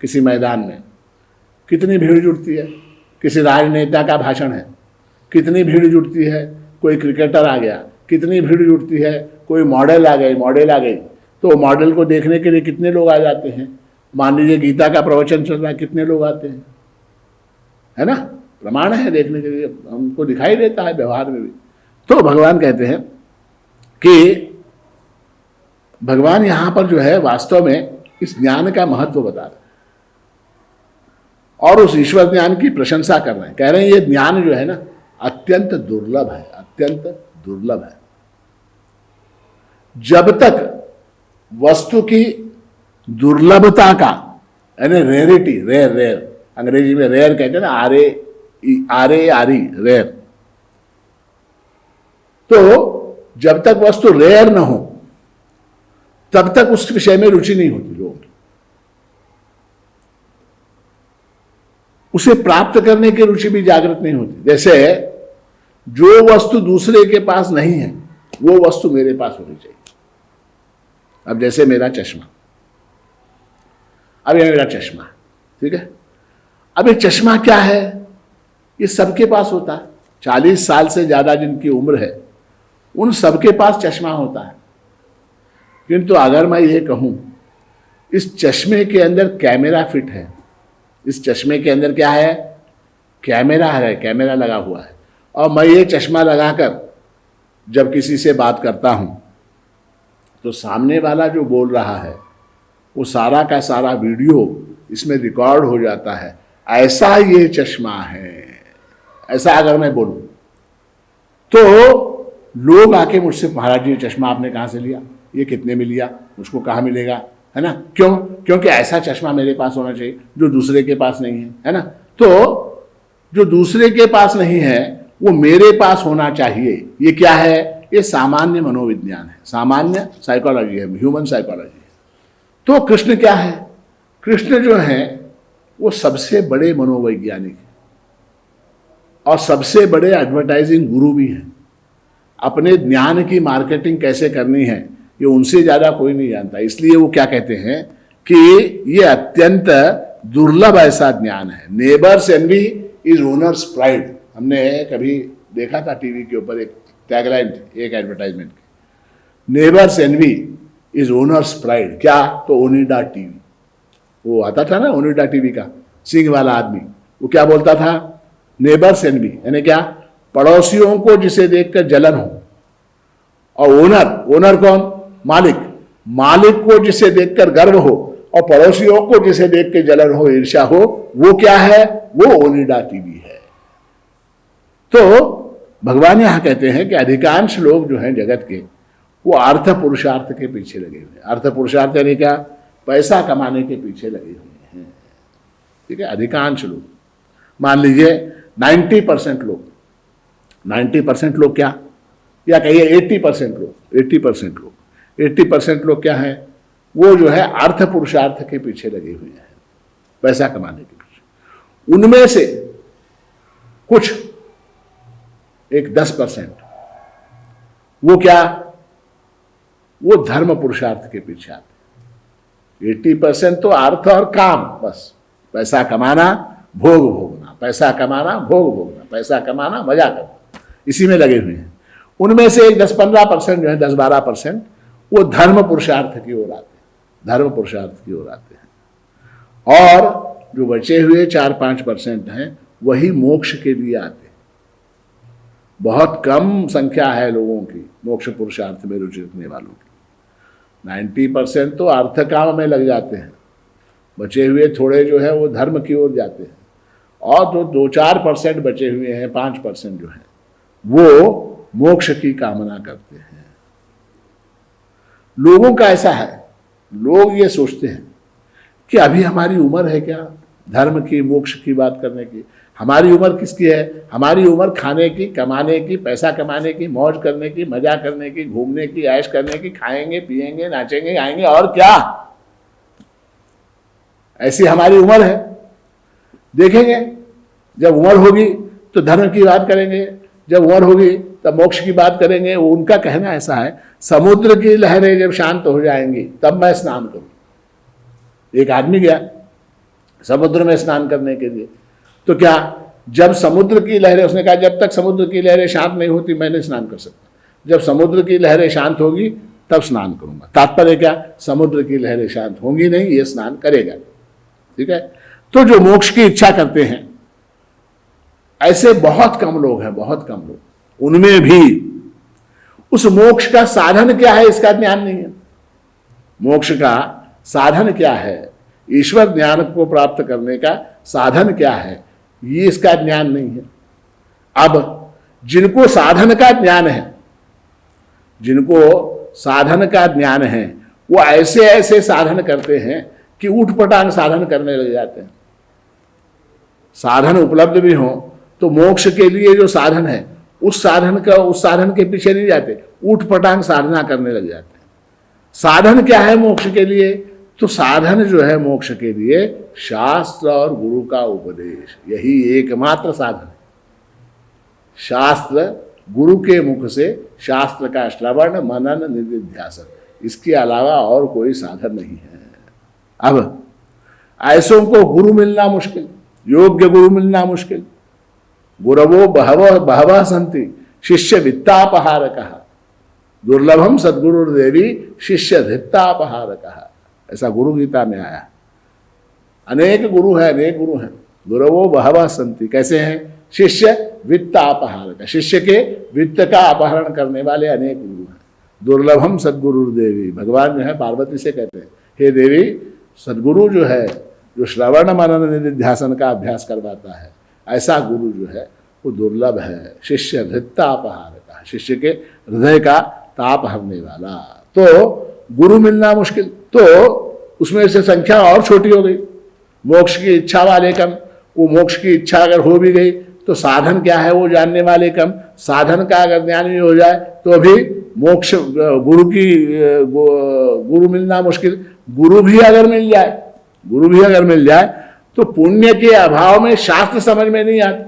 किसी मैदान में, कितनी भीड़ जुटती है। किसी राजनेता का भाषण है, कितनी भीड़ जुटती है। कोई क्रिकेटर आ गया, कितनी भीड़ जुटती है। कोई मॉडल आ गई, तो मॉडल को देखने के लिए कितने लोग आ जाते हैं। मान लीजिए गीता का प्रवचन चल रहा है, कितने लोग आते हैं, है ना? प्रमाण है देखने के लिए, हमको दिखाई देता है व्यवहार में भी। तो भगवान कहते हैं कि भगवान यहां पर जो है वास्तव में इस ज्ञान का महत्व बता रहे हैं और उस ईश्वर ज्ञान की प्रशंसा कर रहे हैं। कह रहे हैं ये ज्ञान जो है ना अत्यंत दुर्लभ है, अत्यंत दुर्लभ है। जब तक वस्तु की दुर्लभता का, यानी रेयरिटी, रेयर, अंग्रेजी में रेयर कहते हैं ना, आरे रेयर, तो जब तक वस्तु रेयर न हो तब तक उस विषय में रुचि नहीं होती लोगों की। उसे प्राप्त करने की रुचि भी जागृत नहीं होती। जैसे जो वस्तु दूसरे के पास नहीं है वो वस्तु मेरे पास होनी चाहिए। अब जैसे मेरा चश्मा, अब ये मेरा चश्मा, ठीक है। अब ये चश्मा क्या है, ये सबके पास होता है। 40 साल से ज्यादा जिनकी उम्र है उन सबके पास चश्मा होता है। किंतु अगर मैं ये कहूं इस चश्मे के अंदर कैमरा फिट है, इस चश्मे के अंदर क्या है, कैमरा है, कैमरा लगा हुआ है, और मैं ये चश्मा लगाकर जब किसी से बात करता हूं तो सामने वाला जो बोल रहा है वो सारा का सारा वीडियो इसमें रिकॉर्ड हो जाता है। ऐसा ये चश्मा है, ऐसा अगर मैं बोलूं तो लोग आके मुझसे, महाराज जी चश्मा आपने कहाँ से लिया, ये कितने में लिया, मुझको कहाँ मिलेगा, है ना। क्यों? क्योंकि ऐसा चश्मा मेरे पास होना चाहिए जो दूसरे के पास नहीं है ना। तो जो दूसरे के पास नहीं है वो मेरे पास होना चाहिए। ये क्या है? ये सामान्य मनोविज्ञान है, सामान्य साइकोलॉजी है, ह्यूमन साइकोलॉजी है। तो कृष्ण क्या है? कृष्ण जो है वो सबसे बड़े मनोवैज्ञानिक है और सबसे बड़े एडवर्टाइजिंग गुरु भी हैं। अपने ज्ञान की मार्केटिंग कैसे करनी है ये उनसे ज्यादा कोई नहीं जानता। इसलिए वो क्या कहते हैं कि ये अत्यंत दुर्लभ ऐसा ज्ञान है। Neighbours envy is owner's pride. हमने कभी देखा था टीवी के ऊपर एक टैगलाइन, एक एडवर्टाइजमेंट की, neighbours envy is owner's pride. क्या? तो ओनिडा टीवी, वो आता था ना ओनिडा टीवी का सिंह वाला आदमी, वो क्या बोलता था? नेबर्स एनवी यानी क्या? पड़ोसियों को जिसे देखकर जलन हो, और ओनर, ओनर कौन? मालिक, मालिक को जिसे देखकर गर्व हो और पड़ोसियों को जिसे देख के जलन हो, ईर्ष्या हो, वो क्या है? वो ओनिडा टीवी है। तो भगवान यहां कहते हैं कि अधिकांश लोग जो हैं जगत के वो अर्थ पुरुषार्थ के पीछे लगे हुए हैं। अर्थ पुरुषार्थ यानी क्या? पैसा कमाने के पीछे लगे हुए हैं, ठीक है। अधिकांश लोग, मान लीजिए 90% लोग, 90% लोग क्या, या कहिए 80% लोग, 80% लोग, 80% लोग क्या है? वो जो है अर्थ पुरुषार्थ के पीछे लगे हुए हैं, पैसा कमाने के पीछे। उनमें से कुछ एक 10% वो क्या? वो धर्म पुरुषार्थ के पीछे आते। 80% तो अर्थ और काम, बस पैसा कमाना, भोग भोगना, पैसा कमाना, भोग भोगना, पैसा कमाना, मजा करना, इसी में लगे हुए हैं। उनमें से एक 10-15% जो है, 10-12% वो धर्म पुरुषार्थ की ओर आते हैं, धर्म पुरुषार्थ की ओर आते हैं। और जो बचे हुए 4-5% हैं वही मोक्ष के लिए आते हैं। बहुत कम संख्या है लोगों की मोक्ष पुरुषार्थ में रुचि रखने वालों की। 90% तो अर्थ काम में लग जाते हैं, बचे हुए थोड़े जो है वो धर्म की ओर जाते हैं, और जो 2-4% बचे हुए हैं, 5% जो है वो मोक्ष की कामना करते हैं। लोगों का ऐसा है, लोग ये सोचते हैं कि अभी हमारी उम्र है क्या धर्म की, मोक्ष की बात करने की। हमारी उम्र किसकी है? हमारी उम्र खाने की, कमाने की, पैसा कमाने की, मौज करने की, मजा करने की, घूमने की, ऐश करने की, खाएंगे पिएंगे नाचेंगे आएंगे, और क्या, ऐसी हमारी उम्र है। देखेंगे जब उम्र होगी तो धर्म की बात करेंगे, जब उम्र होगी तब मोक्ष की बात करेंगे। उनका कहना ऐसा है, समुद्र की लहरें जब शांत हो जाएंगी तब मैं स्नान करूं। एक आदमी गया समुद्र में स्नान करने के लिए, तो क्या, जब समुद्र की लहरें, उसने कहा जब तक समुद्र की लहरें शांत नहीं होती मैं नहीं स्नान कर सकता, जब समुद्र की लहरें शांत होगी तब स्नान करूंगा। तात्पर्य क्या? समुद्र की लहरें शांत होंगी नहीं, ये स्नान करेगा, ठीक है। तो जो मोक्ष की इच्छा करते हैं ऐसे बहुत कम लोग हैं, बहुत कम लोग। उनमें भी उस मोक्ष का साधन क्या है इसका ज्ञान नहीं है। मोक्ष का साधन क्या है, ईश्वर ज्ञान को प्राप्त करने का साधन क्या है, ये इसका ज्ञान नहीं है। अब जिनको साधन का ज्ञान है, जिनको साधन का ज्ञान है, वो ऐसे ऐसे साधन करते हैं कि उठपटांग साधन करने लग जाते हैं। साधन उपलब्ध भी हो तो मोक्ष के लिए जो साधन है उस साधन के पीछे नहीं जाते, ऊट पटांग साधना करने लग जाते हैं। साधन क्या है मोक्ष के लिए? तो साधन जो है मोक्ष के लिए शास्त्र और गुरु का उपदेश, यही एकमात्र साधन है। शास्त्र, गुरु के मुख से शास्त्र का श्रवण मनन निधिध्यासन, इसके अलावा और कोई साधन नहीं है। अब ऐसों को गुरु मिलना मुश्किल, योग्य गुरु मिलना मुश्किल। गुरवो बहवः सन्ति शिष्य वित्तापहारकः, दुर्लभम सद्गुरुर्देवी शिष्य धृत्तापहारकः, ऐसा गुरु गीता में आया। अनेक गुरु हैं। गुरवो बहवः सन्ति, कैसे हैं? शिष्य वित्तापहारक, शिष्य के वित्त का अपहरण करने वाले अनेक गुरु हैं। दुर्लभम सद्गुरुर्देवी, भगवान जो है पार्वती से कहते हैं, हे देवी, सद्गुरु जो है, जो श्रवण मनन निधिध्यासन का अभ्यास करवाता है, ऐसा गुरु जो है वो दुर्लभ है। शिष्य हृत्तापहारक, शिष्य के हृदय का ताप हरने वाला। तो गुरु मिलना मुश्किल, तो उसमें से संख्या और छोटी हो गई। मोक्ष की इच्छा वाले कम, वो मोक्ष की इच्छा अगर हो भी गई तो साधन क्या है वो जानने वाले कम। साधन का अगर ज्ञान भी हो जाए तो अभी मोक्ष गुरु मिलना मुश्किल। गुरु भी अगर मिल जाए तो पुण्य के अभाव में शास्त्र समझ में नहीं आता।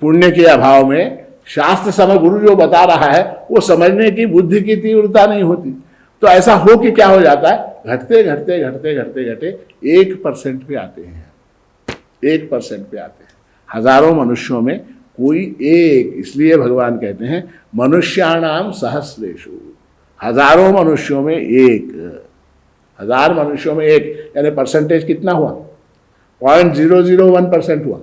पुण्य के अभाव में शास्त्र समझ, गुरु जो बता रहा है वो समझने की बुद्धि की तीव्रता नहीं होती। तो ऐसा हो कि क्या हो जाता है, घटते घटते 1% पे आते हैं। 1% पे आते हैं। हजारों मनुष्यों में कोई एक, इसलिए भगवान कहते हैं मनुष्याणाम सहस्रेषु, हजारों मनुष्यों में एक। 1000 मनुष्यों में एक, यानी परसेंटेज कितना हुआ? 0.001% हुआ।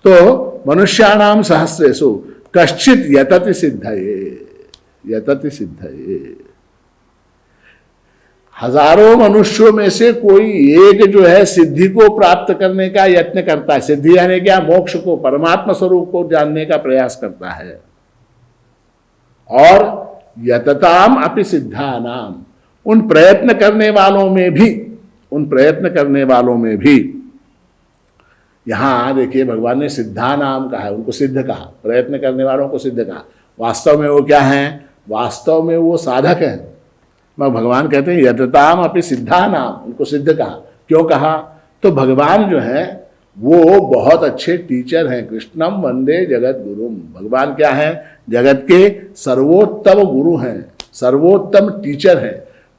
तो मनुष्याणाम सहस्रेषु कश्चित यतति सिद्धये। हजारों मनुष्यों में से कोई एक जो है सिद्धि को प्राप्त करने का यत्न करता है। सिद्धि यानी क्या? मोक्ष को, परमात्मा स्वरूप को जानने का प्रयास करता है। और यतताम अपि सिद्धानाम, उन प्रयत्न करने वालों में भी यहां देखिए भगवान ने सिद्धा नाम कहा है, उनको सिद्ध कहा, प्रयत्न करने वालों को सिद्ध कहा। वास्तव में वो क्या हैं? वास्तव में वो साधक हैं। भगवान कहते हैं यतताम अपि सिद्धा नाम, उनको सिद्ध कहा। क्यों कहा? तो भगवान जो है वो बहुत अच्छे टीचर हैं। कृष्णम वंदे जगत गुरुम, भगवान क्या हैं? जगत के सर्वोत्तम गुरु हैं, सर्वोत्तम टीचर हैं।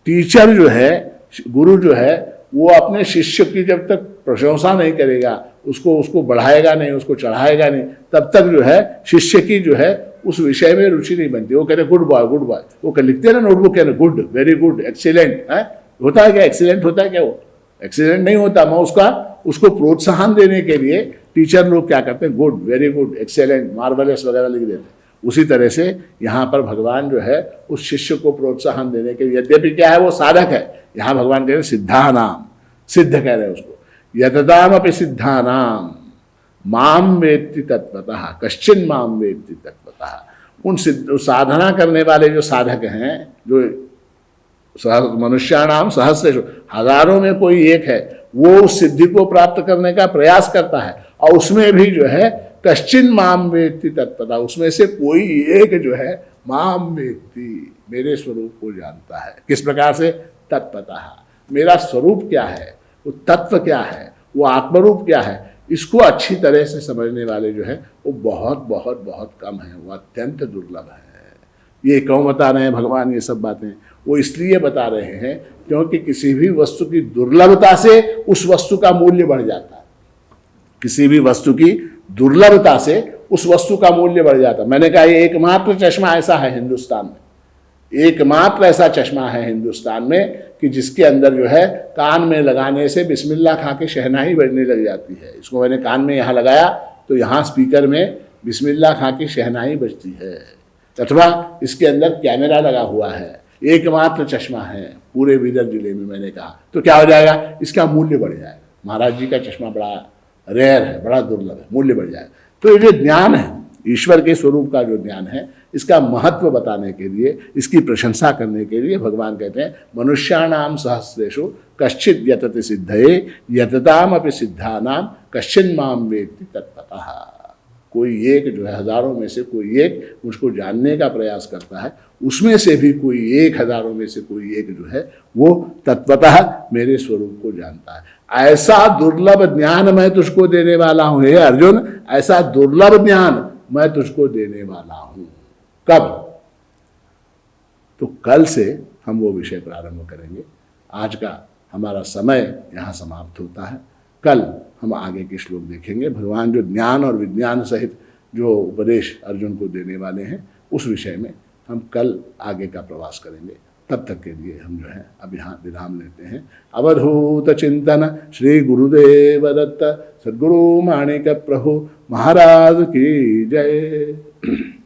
टीचर जो है, गुरु जो है, वो अपने शिष्य की जब तक प्रशंसा नहीं करेगा, उसको बढ़ाएगा नहीं, उसको चढ़ाएगा नहीं, तब तक जो है शिष्य की जो है उस विषय में रुचि नहीं बनती। वो कहते गुड बॉय, वो लिखते हैं ना नोटबुक के, गुड, वेरी गुड, एक्सीलेंट है। होता है क्या? एक्सीलेंट होता है क्या? वो एक्सीलेंट नहीं होता। मैं उसको प्रोत्साहन देने के लिए टीचर लोग क्या करते हैं? Good, very good, excellent, marvellous वगैरह लिख देते हैं। उसी तरह से यहाँ पर भगवान जो है उस शिष्य को प्रोत्साहन देने के लिए, यद्यपि क्या है वो साधक है, यहाँ भगवान कह रहे हैं सिद्धा नाम, सिद्ध कह रहे हैं उसको। यतताम अपि सिद्धा नाम माम वेत्ति तत्वतः कश्चिन माम वेत्ति तत्वतः। उन साधना करने वाले जो साधक हैं, जो मनुष्याणाम सहस्रेषु, हजारों में कोई एक है, वो उस सिद्धि को प्राप्त करने का प्रयास करता है। और उसमें भी जो है कश्चिन माम वेत्ति तत्वतः, उसमें से कोई एक जो है माम वेत्ति, मेरे स्वरूप को जानता है। किस प्रकार से? तत्वतः, मेरा स्वरूप क्या है, वो तत्व क्या है, वो आत्मरूप क्या है, इसको अच्छी तरह से समझने वाले जो है वो बहुत बहुत बहुत कम है, वो अत्यंत दुर्लभ है। ये क्यों बता रहे हैं भगवान ये सब बातें? वो इसलिए बता रहे हैं क्योंकि किसी भी वस्तु की दुर्लभता से उस वस्तु का मूल्य बढ़ जाता है। किसी भी वस्तु की दुर्लभता से उस वस्तु का मूल्य बढ़ जाता है। मैंने कहा ये एकमात्र चश्मा ऐसा है हिंदुस्तान में, एकमात्र ऐसा चश्मा है हिंदुस्तान में कि जिसके अंदर जो है कान में लगाने से बिस्मिल्लाह खा के शहनाई बजने लग जाती है। इसको मैंने कान में यहाँ लगाया तो यहाँ स्पीकर में बिस्मिल्लाह खा के शहनाई बजती है। अथवा इसके अंदर कैमरा लगा हुआ है, एकमात्र चश्मा है पूरे बीदर जिले में। मैंने कहा तो क्या हो जाएगा? इसका मूल्य बढ़ जाएगा। महाराज जी का चश्मा बड़ा रेयर है, बड़ा दुर्लभ है, मूल्य बढ़ जाएगा। तो ये जो ज्ञान है, ईश्वर के स्वरूप का जो ज्ञान है, इसका महत्व बताने के लिए, इसकी प्रशंसा करने के लिए भगवान कहते हैं मनुष्याणाम सहस्रेषु कश्चित् यतति सिद्धये यतताम अपि सिद्धानाम कश्चिन् माम वेत्ति तत्वतः। कोई एक जो है, हजारों में से कोई एक मुझको जानने का प्रयास करता है, उसमें से भी कोई एक, हजारों में से कोई एक जो है वो तत्वतः मेरे स्वरूप को जानता है। ऐसा दुर्लभ ज्ञान मैं तुझको देने वाला हूं हे अर्जुन, ऐसा दुर्लभ ज्ञान मैं तुझको देने वाला हूं। कब? तो कल से हम वो विषय प्रारंभ करेंगे। आज का हमारा समय यहाँ समाप्त होता है। कल हम आगे के श्लोक देखेंगे। भगवान जो ज्ञान और विज्ञान सहित जो उपदेश अर्जुन को देने वाले हैं, उस विषय में हम कल आगे का प्रवास करेंगे। तब तक के लिए हम जो है अब यहाँ विराम लेते हैं। अवधूत चिंतन श्री गुरुदेव दत्त सद्गुरु माणिक प्रभु महाराज की जय।